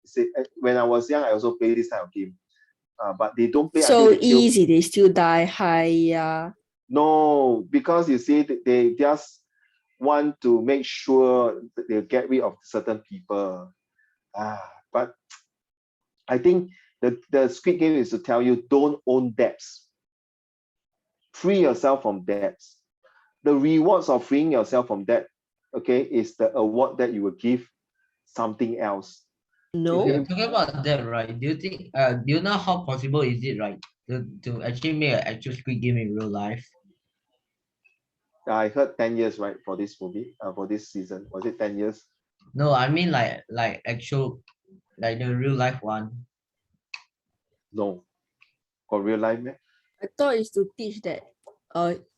See, when I was young, I also played this type of game. But they don't play so until they kill. easy, they still die. Hiya. No, because you see, they just want to make sure that they get rid of certain people. But I think the Squid Game is to tell you, don't own debts. Free yourself from debts. The rewards of freeing yourself from debt, okay, is the award that you will give something else. No. If you're talking about that, right? Do you think? Do you know how possible is it, right, to actually make an actual Squid Game in real life? I heard 10 years, right, for this movie, for this season. Was it 10 years? No, I mean like actual, like the real life one. No. For real life, man. I thought it's to teach that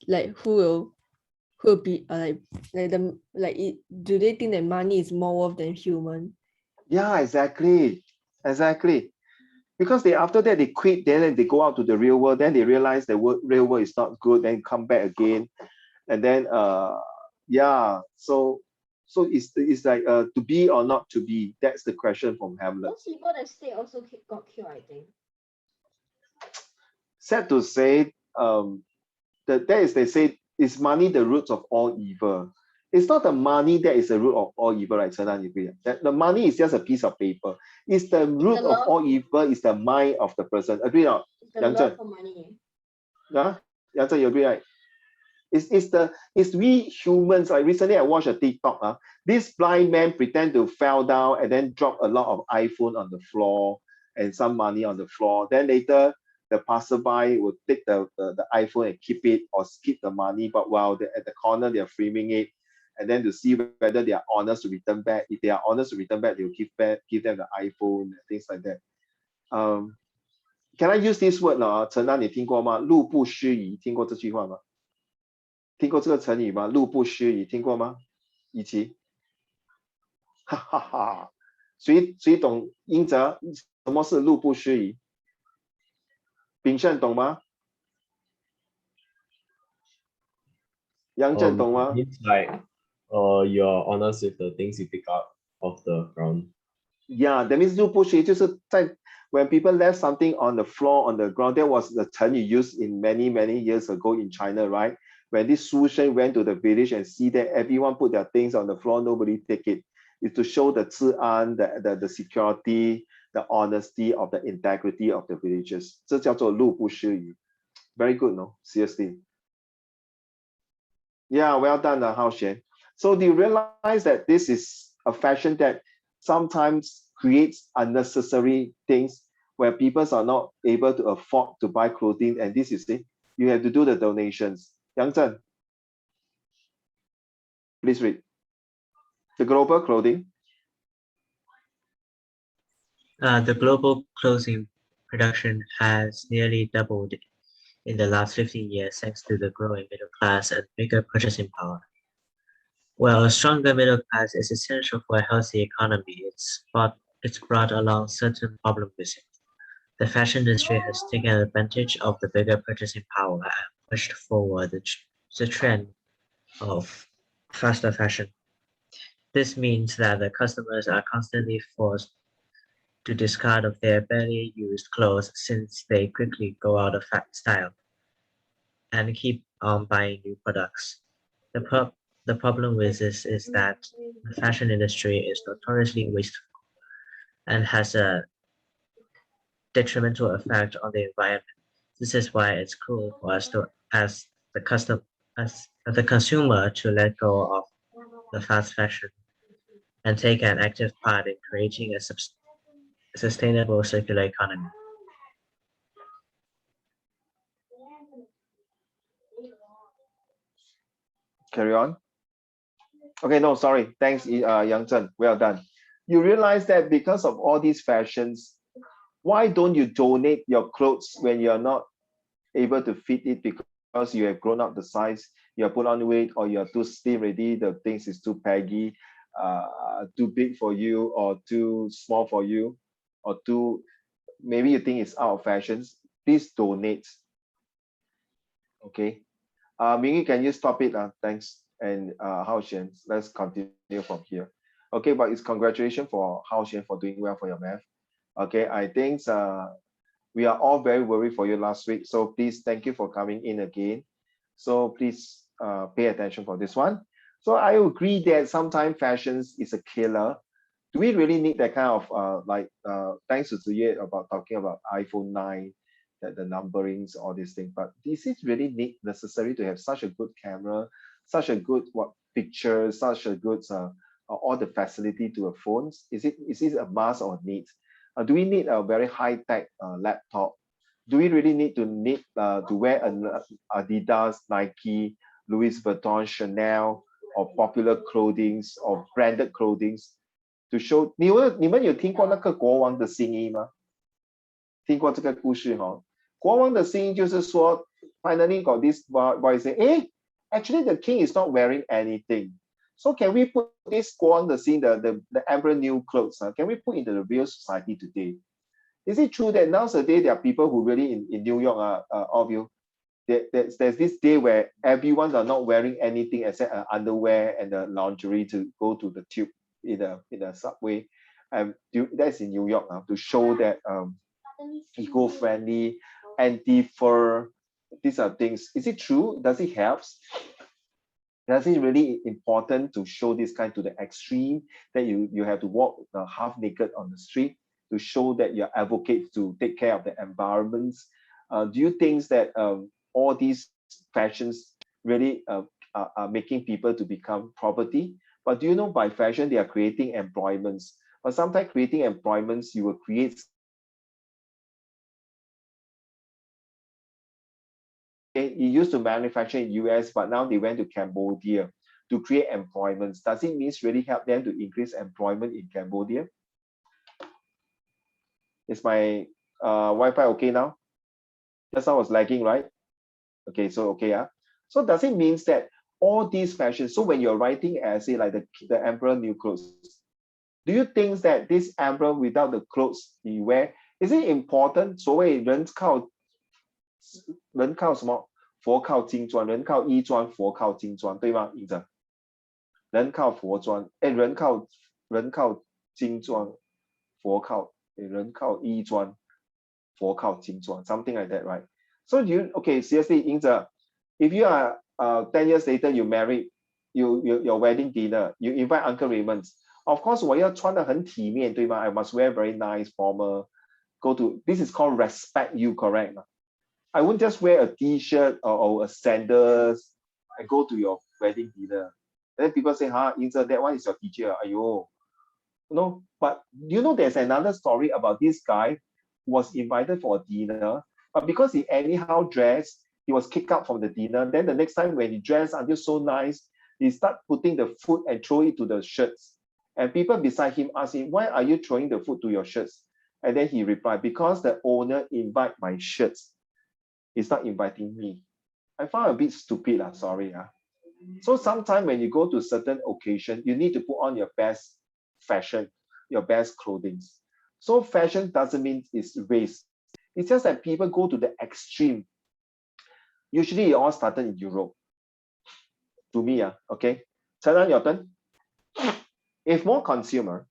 like who will be do they think that money is more worth than human? Yeah, exactly. Because after that they quit, then they go out to the real world, then they realize the real world is not good, then come back again. And then so it's like to be or not to be. That's the question from Hamlet. Those people that stay also got killed, I think. Sad to say, they say, is money the root of all evil? It's not the money that is the root of all evil, right? That the money is just a piece of paper. It's the root of all evil is the mind of the person. Agree or not? It's the love for money. Yeah, Yang Zhen, you agree, right? It's we humans. Like recently I watched a TikTok. This blind man pretend to fell down and then drop a lot of iPhone on the floor and some money on the floor. Then later the passerby would take the iPhone and keep it or skip the money. But while they're at the corner, they're framing it. And then to see whether they are honest to return back. If they are honest to return back, they'll give them the iPhone, things like that. Can I use this word 呢？陈安，你听过吗？路不拾遗，听过这句话吗？听过这个成语吗？路不拾遗，听过吗？以及，哈哈哈，谁懂英哲？什么是路不拾遗？炳胜懂吗？杨正懂吗？ It's like you're honest with the things you pick up off the ground. Yeah, that means 路不拾遗就是在 when people left something on the floor on the ground. That was the 成语 used in many years ago in China, right? When this Su Shen went to the village and see that everyone put their things on the floor, nobody take it. It's to show the 治安, the security, the honesty of the integrity of the villagers. 这叫做路不拾遗. Very good, no? Seriously. Yeah, well done, Hao Xuan. So do you realize that this is a fashion that sometimes creates unnecessary things where people are not able to afford to buy clothing, and this is it. You have to do the donations. Yang Zhen, please read. The global clothing. The global clothing production has nearly doubled in the last 15 years thanks to the growing middle class and bigger purchasing power. While a stronger middle class is essential for a healthy economy, it's brought along certain problems with it. The fashion industry has taken advantage of the bigger purchasing power and pushed forward the trend of faster fashion. This means that the customers are constantly forced to discard of their barely used clothes since they quickly go out of style and keep on buying new products. The problem with this is that the fashion industry is notoriously wasteful and has a detrimental effect on the environment. This is why it's cruel for us to ask the consumer to let go of the fast fashion and take an active part in creating a sustainable circular economy. Carry on. Okay, no, sorry. Thanks, Yang Zhen. Well done. You realize that because of all these fashions, why don't you donate your clothes when you're not able to fit it because you have grown up the size, you have put on weight, or you're too stiff already, the things is too baggy, too big for you, or too small for you, or too, maybe you think it's out of fashions. Please donate. Okay. Mingy, can you stop it? Thanks. And Hao Xuan, let's continue from here. Okay, but it's congratulations for Hao Xuan for doing well for your math. Okay, I think we are all very worried for you last week. So please, thank you for coming in again. So please pay attention for this one. So I agree that sometimes fashions is a killer. Do we really need that kind of thanks to Ziye about talking about iPhone 9, that the numberings, all these things, but is it really necessary to have such a good camera, such a good pictures, such a good all the facility to a phones? Is it a must or need? Do we need a very high-tech laptop? Do we really need to wear an Adidas, Nike, Louis Vuitton, Chanel, or popular clothings or branded clothings to show? 你们有听过那个国王的新衣吗？听过这个故事哈？国王的新衣就是说 finally got this boy say, hey, actually the king is not wearing anything. So can we put this 国王的新 the emperor new clothes, can we put into the real society today? Is it true that nowadays there are people who really in New York, all of you, there's this day where everyone are not wearing anything except underwear and the lingerie to go to the tube in the subway. That's in New York to show that eco-friendly, anti-fur, these are things. Is it true? Does it help? Does it really important to show this kind to the extreme that you have to walk half naked on the street to show that you're advocate to take care of the environments? Do you think that all these fashions really are making people to become property. But do you know by fashion, they are creating employments. But sometimes creating employments, you will create. It used to manufacture in US, but now they went to Cambodia to create employments. Does it mean really help them to increase employment in Cambodia? Is my Wi-Fi okay now? Just now was lagging, right? Okay, so okay, so does it mean that all these fashions, so when you're writing essay like the emperor new clothes, do you think that this emperor without the clothes he wear, is it important? 所谓人靠什么？佛靠金砖，人靠衣装，佛靠金砖，对吗？印着，人靠佛砖，人靠金砖，佛靠人靠衣装，佛靠金砖 ，something like that, right? So okay, seriously, 印着 if you are 10 years later you married, your wedding dinner, you invite Uncle Raymond. Of course, 我要穿得很体面，对吗？I must wear very nice formal. Go to this is called respect you, correct? I won't just wear a t-shirt or a sandals and go to your wedding dinner. And then people say, Inza, that one is your teacher. Ayo. No, but you know there's another story about this guy who was invited for a dinner, but because he anyhow dressed, he was kicked out from the dinner. Then the next time when he dressed until so nice, he start putting the food and throw it to the shirts. And people beside him ask him, why are you throwing the food to your shirts? And then he replied, because the owner invite my shirts. He's not inviting me. I found a bit stupid, sorry. So sometimes when you go to certain occasion, you need to put on your best fashion, your best clothing. So fashion doesn't mean it's race. It's just that people go to the extreme. Usually it all started in Europe. To me, okay. Chen, your turn. If more consumers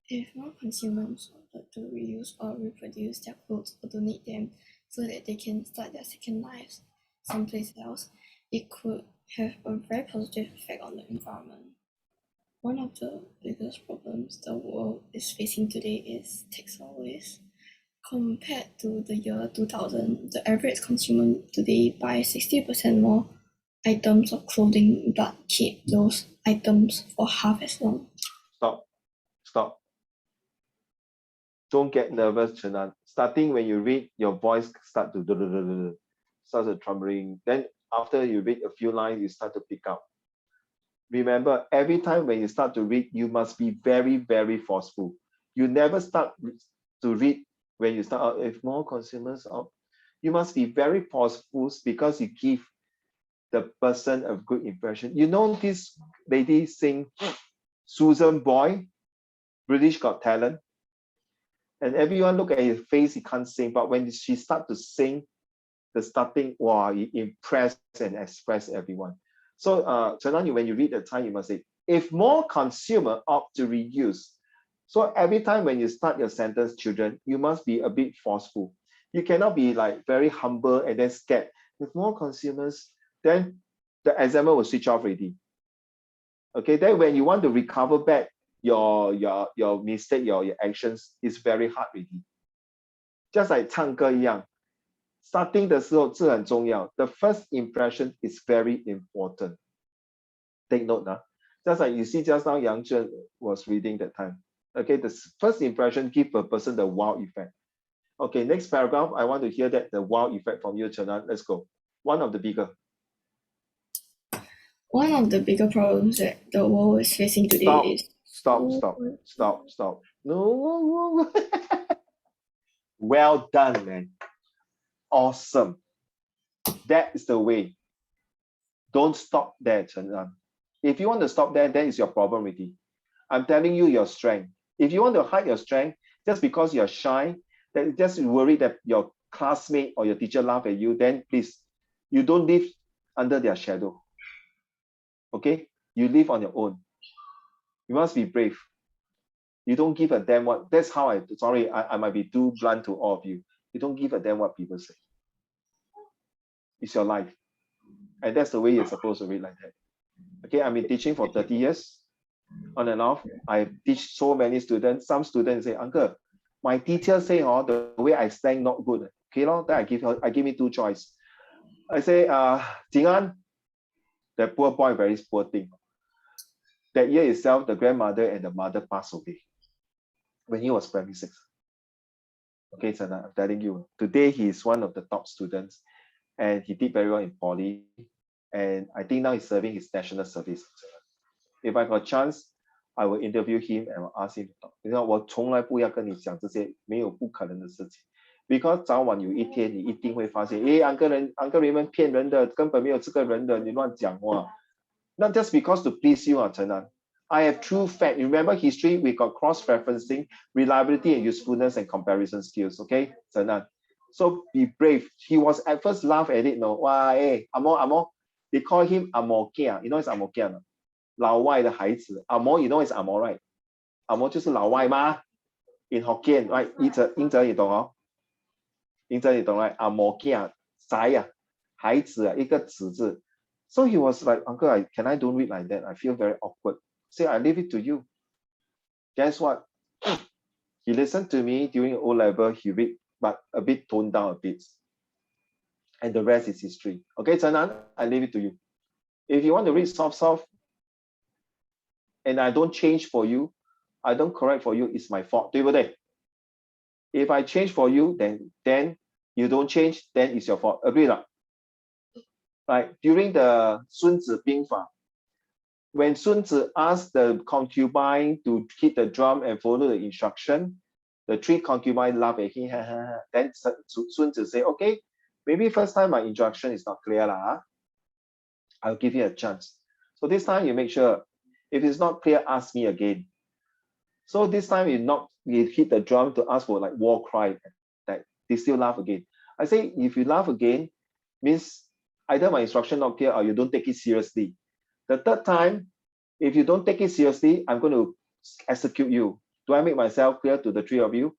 wanted to reuse or reproduce their clothes or donate them so that they can start their second lives someplace else, it could have a very positive effect on the environment. One of the biggest problems the world is facing today is textile waste. Compared to the year 2000, the average consumer today buys 60% more items of clothing but keep those items for half as long. Stop. Don't get nervous, Chenan. Starting when you read, your voice start to trembling. Then after you read a few lines, you start to pick up. Remember, every time when you start to read, you must be very, very forceful. You never start to read when you start out. If more consumers out, you must be very forceful because you give the person a good impression. You know this lady sing Susan Boy, British Got Talent, and everyone look at his face, he can't sing, but when she start to sing, the starting, wow, he impressed and expressed everyone. So Chenan, when you read the time, you must say, if more consumer opt to reuse. So every time when you start your sentence, children, you must be a bit forceful. You cannot be like very humble and then scared. If more consumers, then the examiner will switch off already. Okay, then when you want to recover back your mistake, your actions, is very hard already. Just like 唱歌一样 starting 的时候是很重要. The first impression is very important. Take note. Just like you see just now, Yang Zhen was reading that time. Okay, the first impression give a person the wow effect. Okay, next paragraph, I want to hear that the wow effect from you, Chenan. Let's go. One of the bigger problems that the world is facing today is... Stop. No. Well done, man. Awesome. That is the way. Don't stop there, Chenan. If you want to stop there, that is your problem already. I'm telling you your strength. If you want to hide your strength, just because you're shy, then just worried that your classmate or your teacher laugh at you, then please, you don't live under their shadow. Okay? You live on your own. You must be brave. You don't give a damn what. That's how I might be too blunt to all of you. You don't give a damn what people say. It's your life. And that's the way you're supposed to read like that. Okay, I've been teaching for 30 years. On and off. I teach so many students. Some students say, Uncle, my teacher say the way I sang not good. Okay, then I give me two choice. I say, Jing An, that poor boy, very poor thing. That year itself, the grandmother and the mother passed away when he was primary 6. Okay, so I'm telling you, today he is one of the top students and he did very well in poly. And I think now he's serving his national service. If I got a chance, I will interview him and will ask him to talk. 你知道我从来不要跟你讲这些没有不可能的事情 ，because 早晚有一天你一定会发现，诶，安哥人们骗人的，根本没有这个人的，你乱讲话。Not just because to please you, Chen An. I have true fact. Remember history, we got cross-referencing, reliability and usefulness and comparison skills, okay, Chen An? So be brave. He was at first laugh at it, no? Wow, hey, Amo. They call him Amo Kia. You know it's Amo Kia, no? 老外的孩子 Amo, you know it's Amo, right? Amo 就是老外嘛 in Hokkien, right? 英哲你懂哦？英哲你懂 right? Amo Kia, 仔啊，孩子啊，一个子字。So he was like, Uncle, can I don't read like that? I feel very awkward. Say, I leave it to you. Guess what? He listened to me during O level, he read, but a bit toned down a bit. And the rest is history. Okay, Chen An, I leave it to you. If you want to read soft, and I don't change for you, I don't correct for you, it's my fault, 对不对? If I change for you, then you don't change, then it's your fault. Agree not? Right? During the 孙子兵法, when Sun Tzu asked the concubine to hit the drum and follow the instruction, the 3 concubines laughed at him. Then Sun Tzu say, okay, maybe first time my instruction is not clear. I'll give you a chance. So this time you make sure, if it's not clear, ask me again. So this time you hit the drum to ask for like war cry, that they still laugh again. I say, if you laugh again, means either my instruction not clear or you don't take it seriously. The third time, if you don't take it seriously, I'm going to execute you. Do I make myself clear to the 3 of you?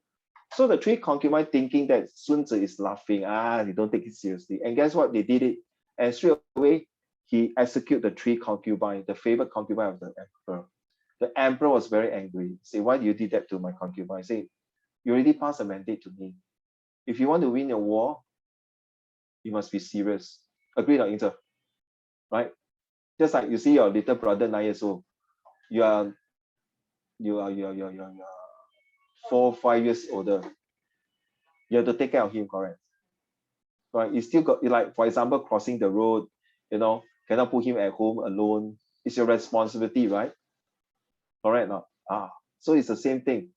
So the 3 concubines thinking that Sun Tzu is laughing, they don't take it seriously. And guess what? They did it. And straight away, he executed the 3 concubines, the favorite concubine of the emperor. The emperor was very angry. Say, why do you did that to my concubine? Say, you already passed a mandate to me. If you want to win a war, you must be serious. Agree or not, right? Just like you see your little brother 9 years old, you are 4, 5 years older. You have to take care of him, correct? Right? You still got, like, for example, crossing the road, cannot put him at home alone. It's your responsibility, right? Correct? Not? So it's the same thing.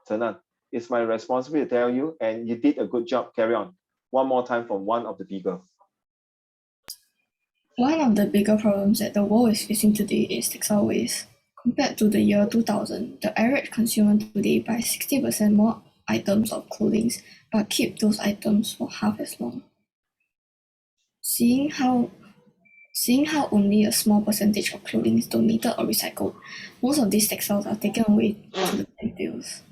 Chen An, it's my responsibility to tell you, and you did a good job. Carry on. One more time from one of the bigger. One of the bigger problems that the world is facing today is textile waste. Compared to the year 2000, the average consumer today buys 60% more items of clothing, but keep those items for half as long. Seeing how only a small percentage of clothing is donated or recycled, most of these textiles are taken away to the landfills.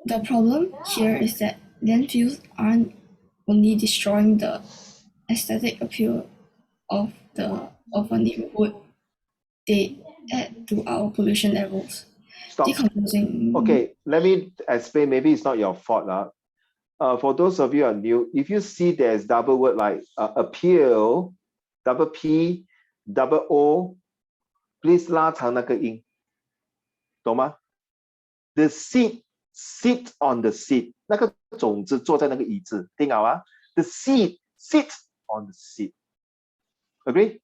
The problem here is that landfills aren't only destroying the aesthetic appeal of a neighborhood, they add to our pollution levels. Stop. Decomposing. Okay, let me explain. Maybe it's not your fault. For those of you who are new, if you see there's double word like appeal, double P, double O, please 拉长那个音，懂吗？ The seed, sit on the seat， 那个种子坐在那个椅子，听好啊 ？The seed, sit on the seat。 Agree？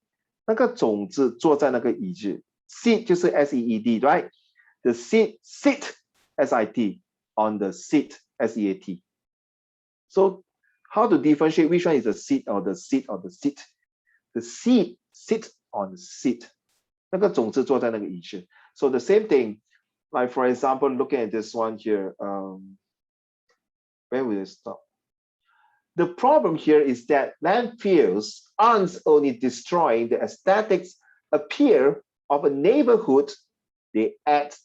那个种子坐在那个椅子 ，seat 就是 SEED，right？ The seat, sit, SIT, on the seat, SEAT. So how to differentiate which one is the seat or the seat or the seat? The seed, sit on the seat. 那个种子坐在那个椅子。So the same thing, like for example, looking at this one here, where will it stop? The problem here is that landfills aren't only destroying the aesthetics appeal of a neighborhood, they add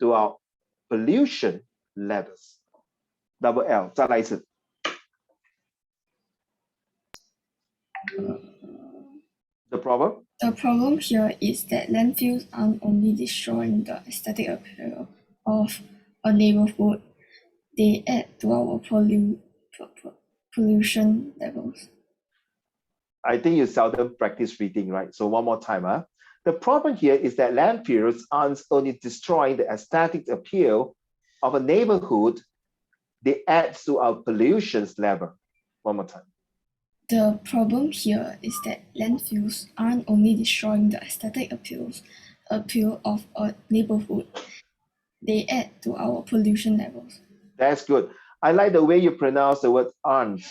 to our pollution levels. Double L, 再来一次。The problem? The problem here is that landfills aren't only destroying the aesthetic appeal of a neighborhood, they add to our pollution levels. I think you seldom practice reading, right? So one more time, huh? The problem here is that landfills aren't only destroying the aesthetic appeal of a neighborhood, they add to our pollution's level. One more time. The problem here is that landfills aren't only destroying the aesthetic appeal of a neighborhood, they add to our pollution levels. That's good. I like the way you pronounce the word aren't.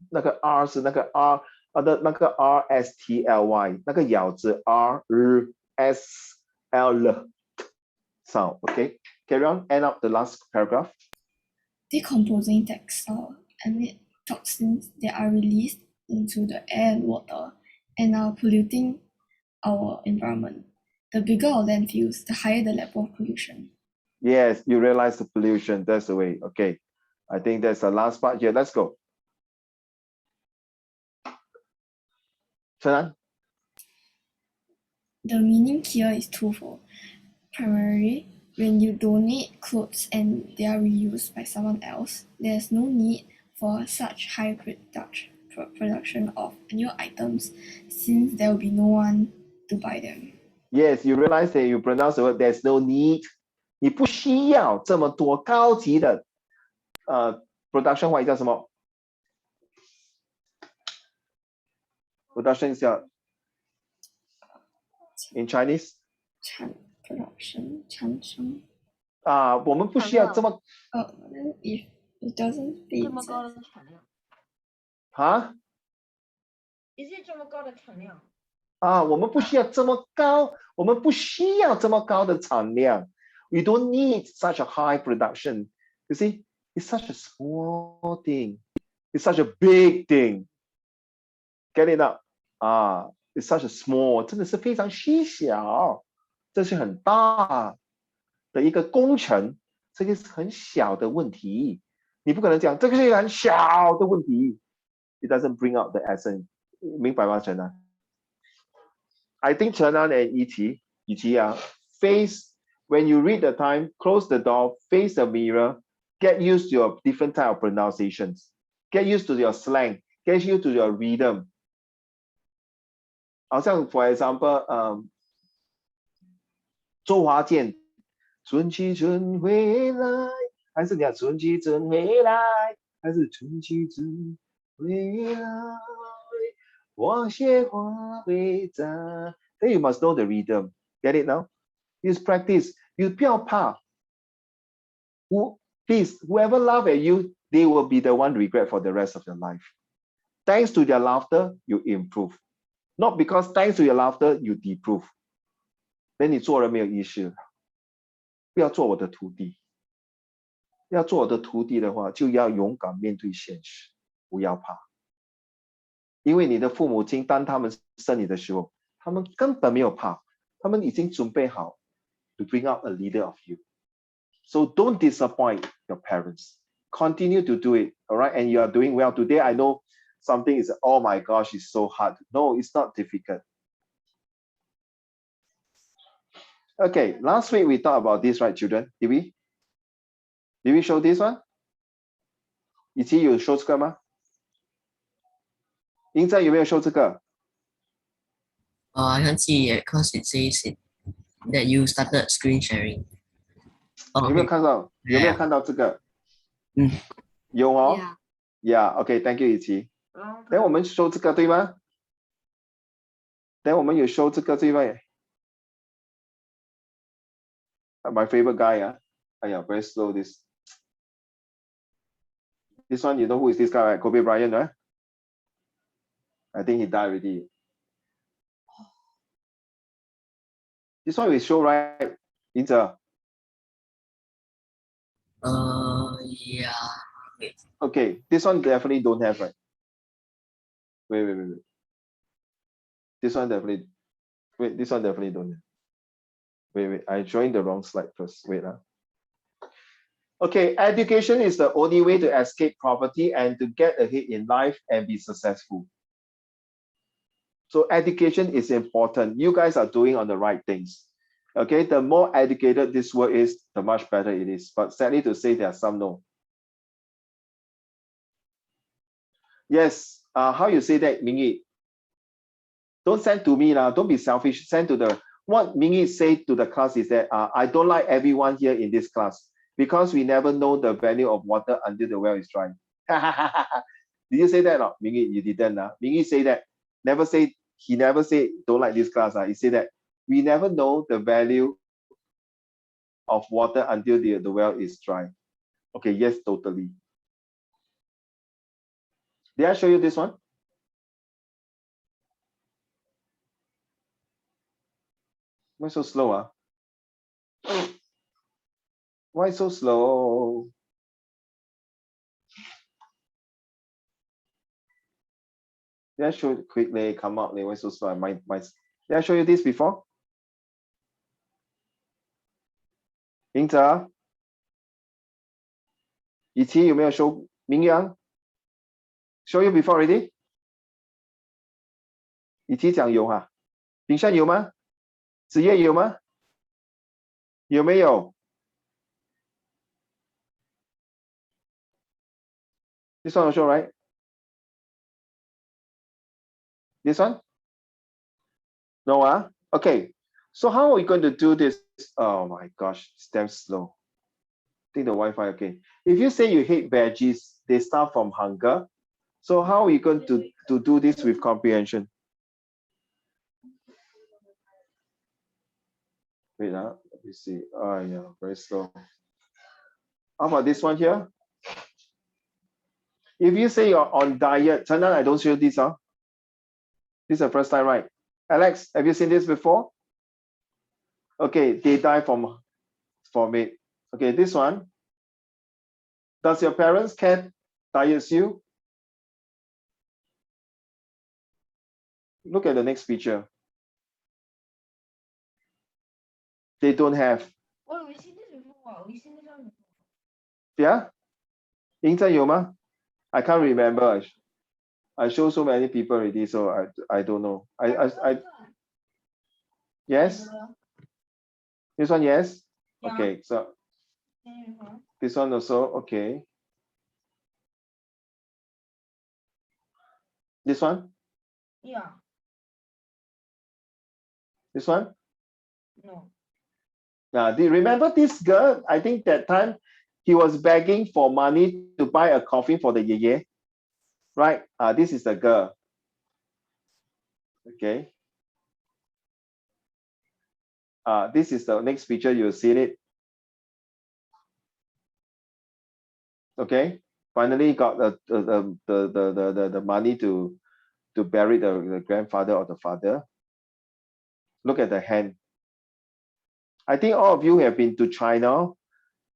那个 R 是那个 R 那个 RSTLY 那个咬字 RSL sound. Okay, carry on. End up the last paragraph. Decomposing textiles emit toxins that are released into the air and water and are polluting our environment. The bigger our landfills, the higher the level of pollution. Yes, you realize the pollution. That's the way. Okay, I think that's the last part here. Let's go. Chenan? The meaning here is twofold. Primarily, when you donate clothes and they are reused by someone else, there's no need for such high production of new items since there will be no one to buy them. Yes, you realize that you pronounce the word there's no need. 你不需要这么多高级的production 话叫什么 ？Production 是叫 in Chinese 产生我们不需要这么 then if it doesn't fit 这么高的产量？Is it 这么高的产量？我们不需要这么高，我们不需要这么高的产量。We don't need such a high production. You see, it's such a small thing. It's such a big thing. Get it up? It's such a small. 真的是非常细小，这是很大的一个工程，这个是很小的问题。你不可能讲这个是一个很小的问题。It doesn't bring out the essence. 明白吗，陈安？I think Chenan and E.T. face when you read the time, close the door, face the mirror, get used to your different type of pronunciations, get used to your slang, get used to your rhythm. 好像 for example, 周华健，春去春回来，还是你看春去春回来，还是春去春回来。花谢花会在 Then you must know the rhythm. Get it now? Use practice. You 不要怕。Please, whoever laugh at you, they will be the one regret for the rest of your life. Thanks to their laughter, you improve. Not because thanks to your laughter, you deprove. Then 你做人没有意思。不要做我的徒弟。要做我的徒弟的话，就要勇敢面对现实，不要怕。因为你的父母亲当他们生你的时候，他们根本没有怕，他们已经准备好 to bring out a leader of you. So don't disappoint your parents. Continue to do it, all right? And you are doing well. Today, I know something is, oh my gosh, it's so hard. No, it's not difficult. Okay, last week we talked about this, right, children? Did we? Did we show this one? 以及有 show 这个吗？英在有没有 show 这个？ I can't see yet because it says that you started screen sharing. 有没有看到？有没有看到这个？有哦。Yeah, okay, thank you, 以及。等我们 show 这个对吗？等我们有 show 这个对吗？My favorite guy, 哎呀 very slow this. This one, you know who is this guy, right? Kobe Bryant, right? I think he died already. This one we show, right? Inter. Yeah. Wait. Okay, this one definitely don't have, right? Wait. This one definitely. Wait, this one definitely don't have. Wait. I'm showing the wrong slide first. Wait. Okay, education is the only way to escape poverty and to get ahead in life and be successful. So education is important. You guys are doing on the right things. Okay, the more educated this world is, the much better it is. But sadly to say, there are some no. Yes, how you say that, Mingi? Don't send to me lah. Don't be selfish. Send to the what Mingy say to the class is that I don't like everyone here in this class because we never know the value of water until the well is dry. Did you say that? No, Mingy, you didn't. Mingy say that. He never say don't like this class. He said that we never know the value of water until the well is dry. Okay, yes, totally. Did I show you this one? Why so slow? Why so slow? Did I show it quickly? Come up, why so slow? Did I show you this before? 英哲，以前有没有 show 明阳 ？Show you before already？ 以前讲有哈，炳山有吗？子夜有吗？有没有 ？This one also right? This one? No, okay. So how are we going to do this? Oh my gosh, it's damn slow. I think the Wi-Fi, okay. If you say you hate veggies, they start from hunger. So how are we going to do this with comprehension? Wait, let me see. Oh yeah, very slow. How about this one here? If you say you're on diet, Chandan, I don't show this, This is the first time, right? Alex, have you seen this before? Okay, they die from it. Okay, this one. Does your parents' cat diets you? Look at the next picture. They don't have. Oh, we seen this before. We seen this one before. Yeah? 英在有吗? I can't remember. I show so many people already, so I don't know. I yes? This one, yes? Yeah. Okay, so this one also, okay. This one? Yeah. This one? No. Now, do you remember this girl? I think that time he was begging for money to buy a coffin for the yeye. Right? This is the girl. Okay. This is the next picture. You'll see it. Okay. Finally got the money to bury the grandfather or the father. Look at the hand. I think all of you have been to China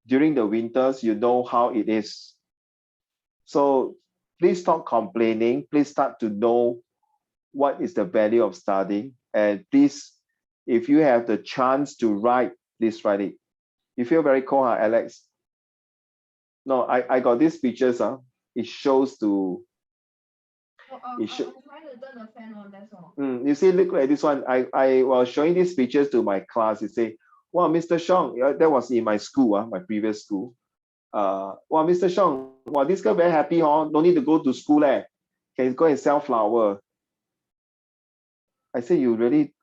during the winters. You know how it is. So please stop complaining. Please start to know what is the value of studying. And please, if you have the chance to write, please write it. You feel very cold, huh, Alex? No, I got these pictures. It shows to. I'm trying to turn the fan on, that's all. You see, look at this one. I was showing these pictures to my class. You say, wow, Mr. Shong, that was in my school, my previous school. Wow, Mr. Shong, wow, this girl very happy, huh? No need to go to school, can go and sell flower. I say, you really,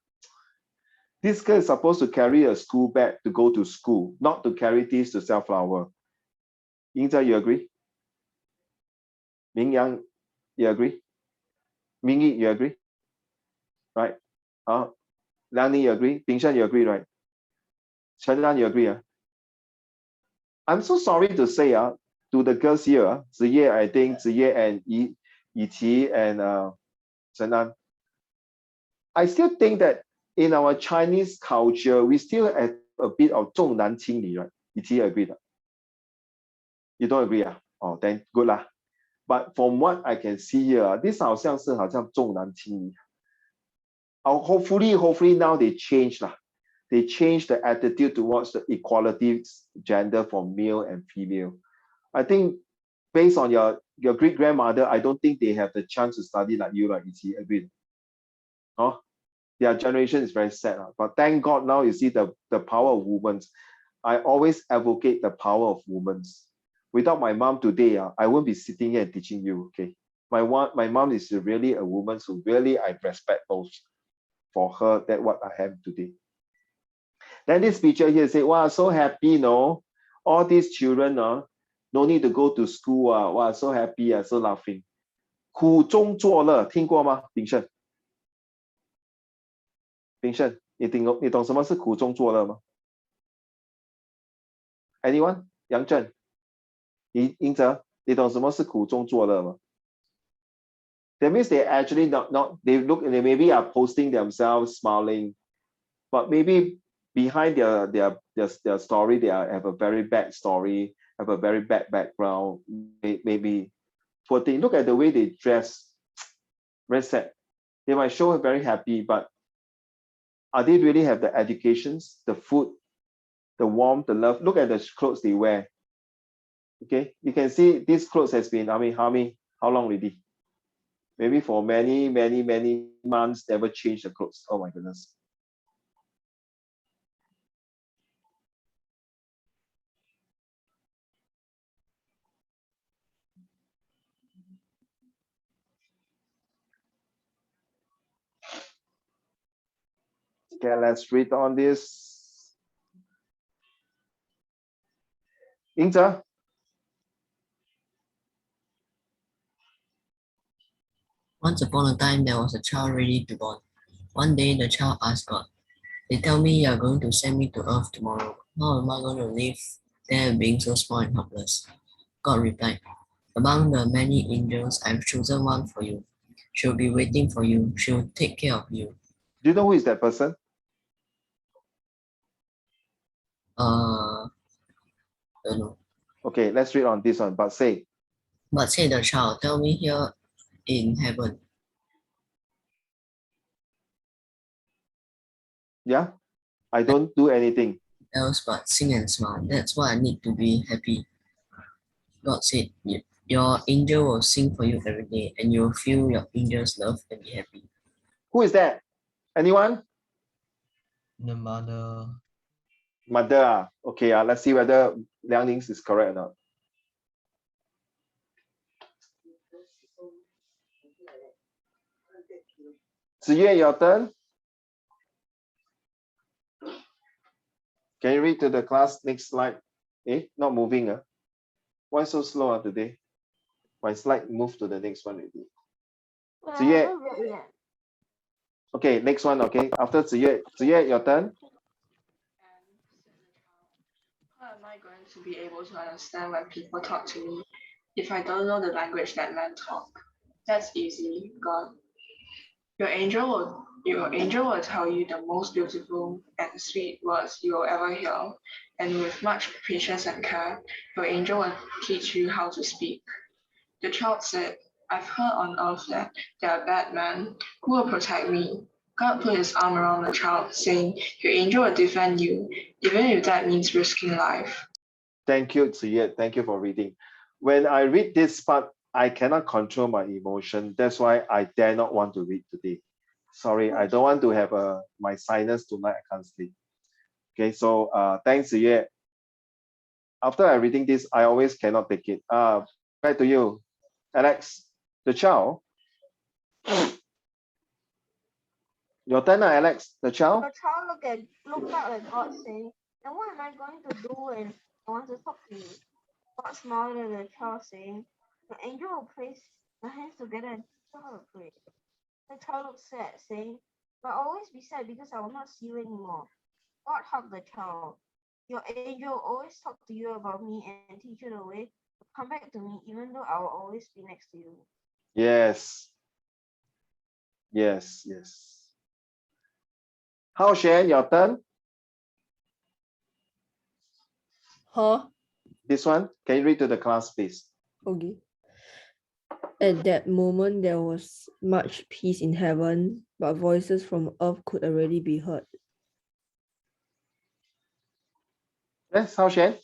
this girl is supposed to carry a school bag to go to school, not to carry this to sell flower. Yingzhe, you agree? Ming Yang, you agree? Mingy, you agree? Right? Liang Ni, you agree? Bing Shan, you agree, right? Chen Yan, you agree? I'm so sorry to say to the girls here, Ziye, I think Ziye and Yi Qi and Chen Yan, I still think that in our Chinese culture, we still have a bit of 重男轻女, right? Yi Qi agree? You don't agree? Oh, then good lah. But from what I can see here, this 好像重男轻女. Hopefully now they change lah. They change the attitude towards the equality gender for male and female. I think based on your great grandmother, I don't think they have the chance to study like you, like Yi agree. Their generation is very sad. But thank God now you see the power of women. I always advocate the power of women. Without my mom today, I won't be sitting here and teaching you. Okay, my mom is really a woman who really I respect most. for her that what I have today. Then this picture here say, wow, so happy, no? All these children, no need to go to school, wow, so happy, so laughing. 苦中作乐，听过吗？炳胜，你懂什么是苦中作乐吗 ？Anyone？ 杨正，英哲，你懂什么是苦中作乐吗 ？That means they actually not they maybe are posting themselves smiling, but maybe behind their story they have a very bad story, have a very bad background, maybe. For they look at the way they dress, very sad. They might show very happy, but are they really have the educations, the food, the warmth, the love? Look at the clothes they wear. Okay, you can see this clothes has been, how long already? Maybe for many months, never changed the clothes. Oh my goodness. Okay, let's read on this. Yingzhe. Once upon a time, there was a child ready to born. One day, the child asked God, "They tell me you are going to send me to earth tomorrow. How am I going to live there being so small and helpless?" God replied, "Among the many angels, I've chosen one for you. She'll be waiting for you. She'll take care of you." Do you know who is that person? Don't know. Okay, let's read on this one. But say the child, "Tell me here in heaven." Yeah, I don't do anything else but sing and smile. That's what I need to be happy. God said, "Your angel will sing for you every day, and you'll feel your angel's love and be happy." Who is that? Anyone? The mother. Mother. Okay, let's see whether Liang Ning's is correct or not. Ziyue, your turn. Can you read to the class next slide? Not moving. Why so slow today? My slide moved to the next one already. Ziyue. Okay, next one, okay. After Ziyue, your turn. How am I going to be able to understand when people talk to me if I don't know the language that men talk? That's easy, God. Your angel will tell you the most beautiful and sweet words you will ever hear, and with much patience and care, your angel will teach you how to speak. The child said, "I've heard on earth that there are bad men who will protect me." God put his arm around the child, saying, "Your angel will defend you, even if that means risking life." Thank you, Ziyue. Thank you for reading. When I read this part, I cannot control my emotion. That's why I dare not want to read today. Sorry, I don't want to have my sinus tonight. I can't sleep. Okay, so thanks, Ziyue. After I reading this, I always cannot take it. Back to you, Alex, the child. Your turn, Alex, the child. The child looked up at God, saying, "And what am I going to do when I want to talk to you?" God smiled at the child, saying, "The angel will place your hands together and teach you how to pray." The child looked sad, saying, "But I'll always be sad because I will not see you anymore." God hugged the child. "Your angel will always talk to you about me and teach you the way to come back to me, even though I will always be next to you." Yes. Yes, yes. Hao Xuan, your turn. Huh? This one, can you read to the class, please? Okay. At that moment, there was much peace in heaven, but voices from earth could already be heard. Yes, Hao Xuan.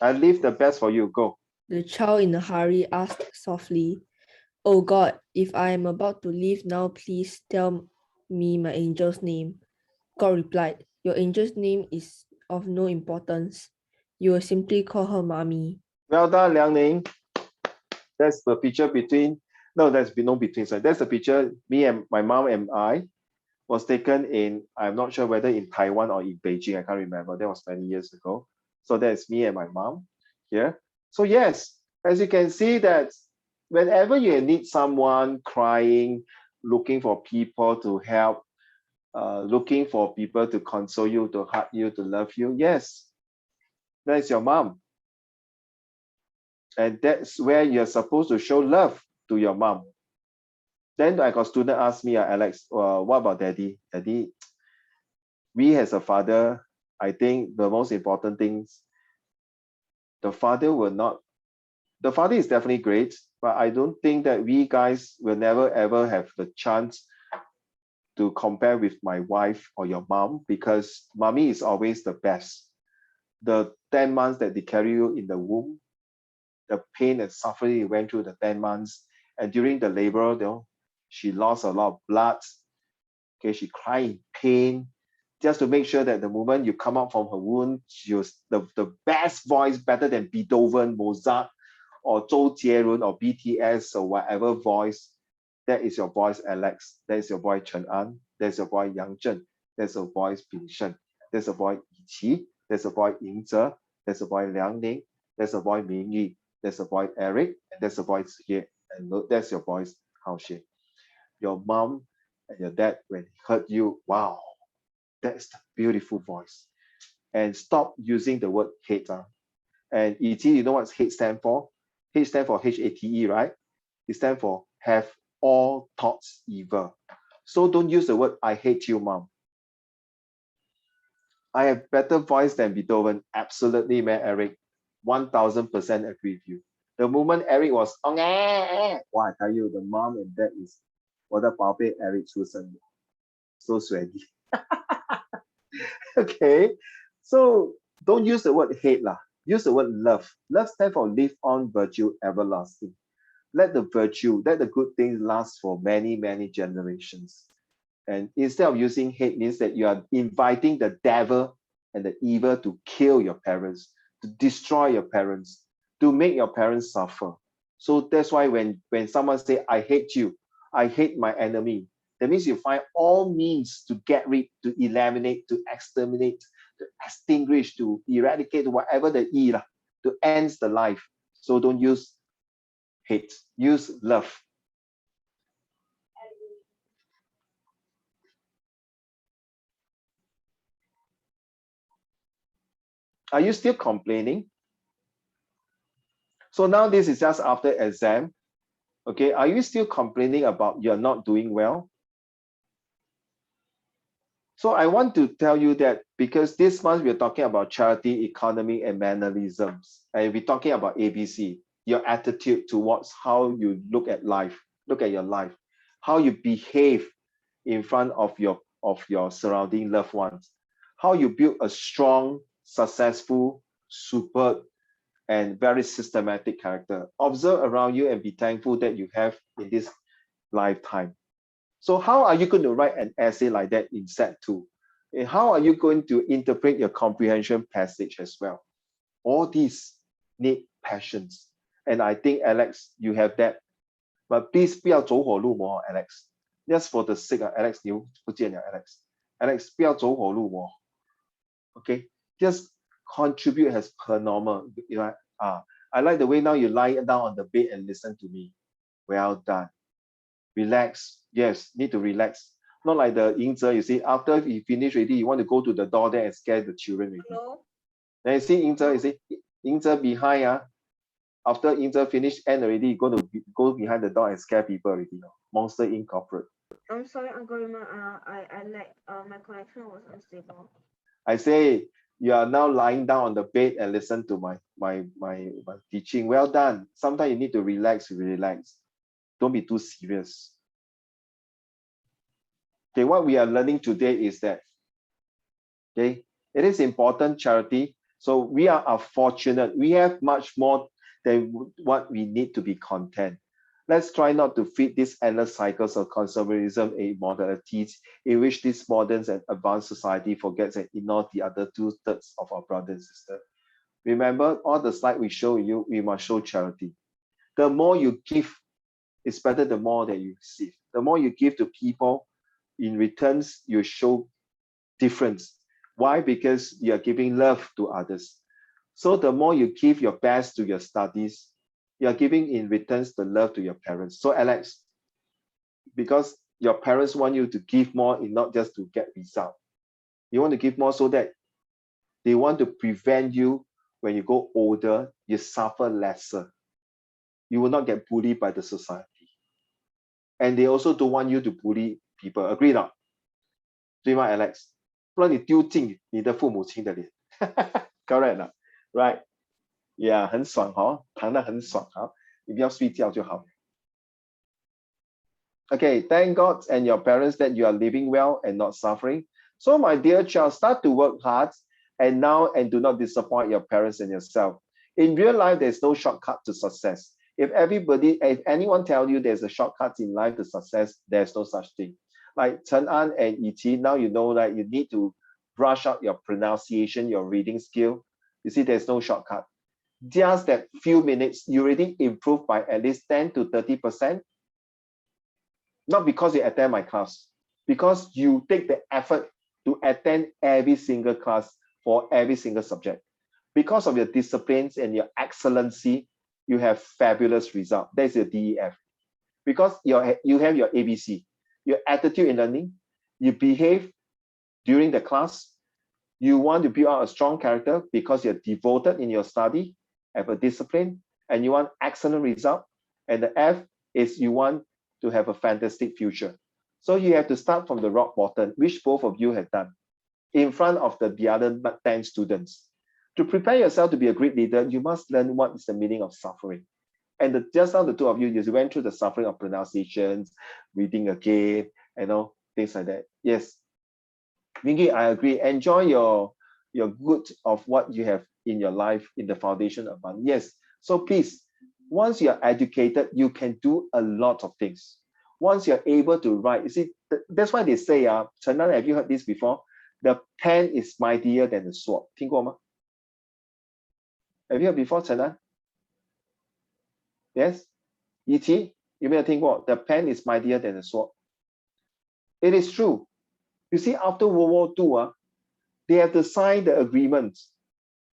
I leave the best for you. Go. The child in a hurry asked softly, "Oh God, if I am about to leave now, please tell me my angel's name." God replied, "Your angel's name is of no importance. You will simply call her Mommy." Well done, Liang Ning. That's the picture between No, there's been no between. So that's the picture. Me and my mom and I was taken in, I'm not sure whether in Taiwan or in Beijing. I can't remember. That was many years ago. So that's me and my mom here. So yes, as you can see that whenever you need someone crying, looking for people to help, looking for people to console you, to hug you, to love you, yes, that's your mom. And that's where you're supposed to show love to your mom. Then I got student ask me, Alex, what about daddy? Daddy, we as a father, I think the most important things, the father is definitely great, but I don't think that we guys will never ever have the chance to compare with my wife or your mom, because mommy is always the best. The 10 months that they carry you in the womb, the pain and suffering you went through the 10 months, and during the labor, you know, she lost a lot of blood. Okay, she cried in pain, just to make sure that the moment you come out from her womb, she was the best voice, better than Beethoven, Mozart, or Zhou Jierun, or BTS, or whatever voice. That is your voice, Alex. That is your boy, Chen An. That's your boy, Yang Zhen. That's your boy, Ping Shen. That's your boy, Yi Qi. That's your boy, Ying Zhe. That's your boy, Liang Ning. That's your boy, Ming Yi. That's your boy, Eric. And that's your boy, Ziye. And that's your boys, Hao Xie. Your mom and your dad, when he heard you, wow, that's the beautiful voice. And stop using the word hate. And ET, you know what hate stand for? Hate stand for HATE, right? It stands for have all thoughts evil. So don't use the word I hate you, mom. I have better voice than Beethoven. Absolutely, man, Eric. 1000% agree with you. The moment Eric was wow, I tell you, the mom and dad is 我的宝贝 Eric 出生的 so sweaty. Okay, so don't use the word hate lah. Use the word love. Love stands for live on, virtue everlasting. Let the virtue, let the good things last for many, many generations. And instead of using hate means that you are inviting the devil and the evil to kill your parents, to destroy your parents, to make your parents suffer. So that's why when someone say, I hate you, I hate my enemy, that means you find all means to get rid, to eliminate, to exterminate, to extinguish, to eradicate, whatever the E, to end the life. So don't use hate, use love. Are you still complaining? So now this is just after exam. Okay, are you still complaining about you're not doing well? So I want to tell you that because this month we're talking about charity, economy, and mannerisms. And we're talking about ABC, your attitude towards how you look at life, look at your life, how you behave in front of your surrounding loved ones, how you build a strong, successful, superb, and very systematic character. Observe around you and be thankful that you have in this lifetime. So how are you going to write an essay like that in set 2? And how are you going to interpret your comprehension passage as well? All these need passions. And I think, Alex, you have that. But please 不要走火入魔, Alex. Just for the sake of Alex, 你不见了, Alex. Alex, 不要走火入魔. Okay? Just contribute as per normal. You know, I like the way now you lie down on the bed and listen to me. Well done. Relax. Yes, need to relax. Not like the Ying Zhe, you see, after he finish already, you want to go to the door there and scare the children already. Hello? Then you see Ying Zhe, you see, Ying Zhe behind, after Ying Zhe finish end already, you going to go behind the door and scare people already. Monster Incorporate. I'm sorry, Uncle Rima. My connection was unstable. I say you are now lying down on the bed and listen to my teaching. Well done. Sometimes you need to relax. Don't be too serious. Okay, what we are learning today is that, okay, it is important charity. So we are fortunate. We have much more than what we need to be content. Let's try not to feed these endless cycles of consumerism and immoralities in which this modern and advanced society forgets and ignores the other 2/3 of our brothers and sisters. Remember, all the slides we show you, we must show charity. The more you give, it's better the more that you receive. The more you give to people, in returns, you show difference. Why? Because you are giving love to others. So the more you give your best to your studies, you are giving in returns the love to your parents. So Alex, because your parents want you to give more and not just to get result. You want to give more so that they want to prevent you when you go older, you suffer lesser. You will not get bullied by the society. And they also don't want you to bully people. Agree not? 对吗 Alex? 不然你丢尽你的父母亲的脸。Correct 了 Right? Yeah, 很爽哦，谈得很爽好，你不要睡觉就好。Okay, thank God and your parents that you are living well and not suffering. So my dear child, start to work hard and now and do not disappoint your parents and yourself. In real life, there's no shortcut to success. If anyone tell you there's a shortcut in life to success, there's no such thing. Like Chen An and Yi Qi, now you know that you need to brush up your pronunciation, your reading skill. You see, there's no shortcut. Just that few minutes, you already improve by at least 10 to 30%. Not because you attend my class, because you take the effort to attend every single class for every single subject. Because of your disciplines and your excellency, you have fabulous result. That's your DEF. Because you have your ABC, your attitude in learning, you behave during the class, you want to build out a strong character because you're devoted in your study, have a discipline, and you want excellent result. And the F is you want to have a fantastic future. So you have to start from the rock bottom, which both of you have done, in front of the other 10 students. To prepare yourself to be a great leader, you must learn what is the meaning of suffering. And just now the two of you just went through the suffering of pronunciations, reading again, things like that. Yes. Mingy, I agree. Enjoy your good of what you have in your life in the foundation of one. Yes. So please, once you're educated, you can do a lot of things. Once you're able to write, you see, that's why they say, Chen Nan, have you heard this before? The pen is mightier than the sword. 听过吗? Have you heard before, Chen Nan? Yes? Yi Qi, you may have think what? The pen is mightier than the sword. It is true. You see, after World War II, they have to sign the agreement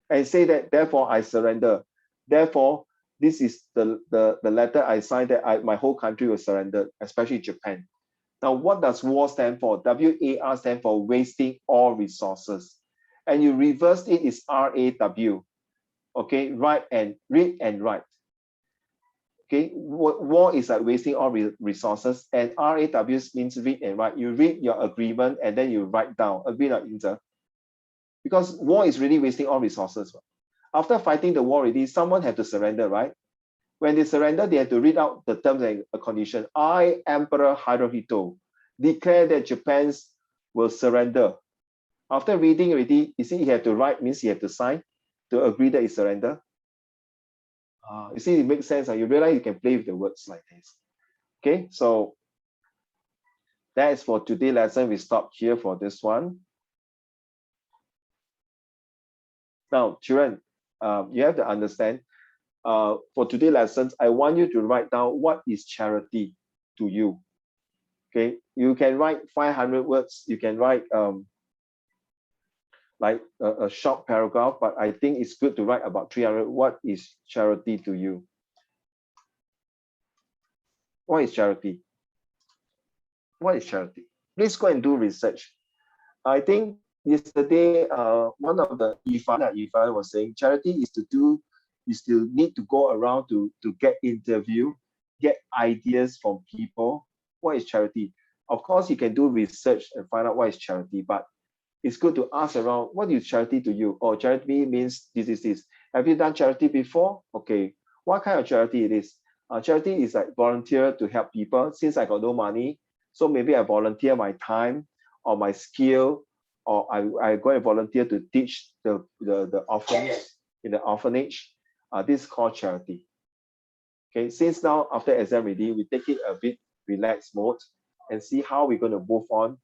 and say that, therefore, I surrender. Therefore, this is the letter I signed that my whole country will surrender, especially Japan. Now, what does war stand for? WAR stand for wasting all resources. And you reverse it is RAW. Okay, read and write. Okay, war is like wasting all resources, and RAW means read and write. You read your agreement and then you write down, agree or inter. Because war is really wasting all resources. After fighting the war already, someone had to surrender, right? When they surrender, they had to read out the terms and condition. I, Emperor Hirohito, declare that Japan will surrender. After reading already, you see, you have to write, means you have to sign to agree that you surrender. You see, it makes sense. You realize you can play with the words like this. Okay, so that is for today's lesson. We stop here for this one. Now, children, you have to understand, for today's lessons, I want you to write down what is charity to you. Okay, you can write 500 words. You can write like a short paragraph, but I think it's good to write about 300. What is charity to you? What is charity? What is charity? Please go and do research. I think yesterday, one of the Ifan was saying, charity is to do, you still need to go around to get interview, get ideas from people. What is charity? Of course, you can do research and find out what is charity, but it's good to ask around, what is charity to you? Or charity means this. Have you done charity before? Okay, what kind of charity it is? Charity is like volunteer to help people. Since I got no money, so maybe I volunteer my time or my skill, or I go and volunteer to teach the orphans in the orphanage. This is called charity. Okay, since now after exam ready, we take it a bit relaxed mode and see how we're going to move on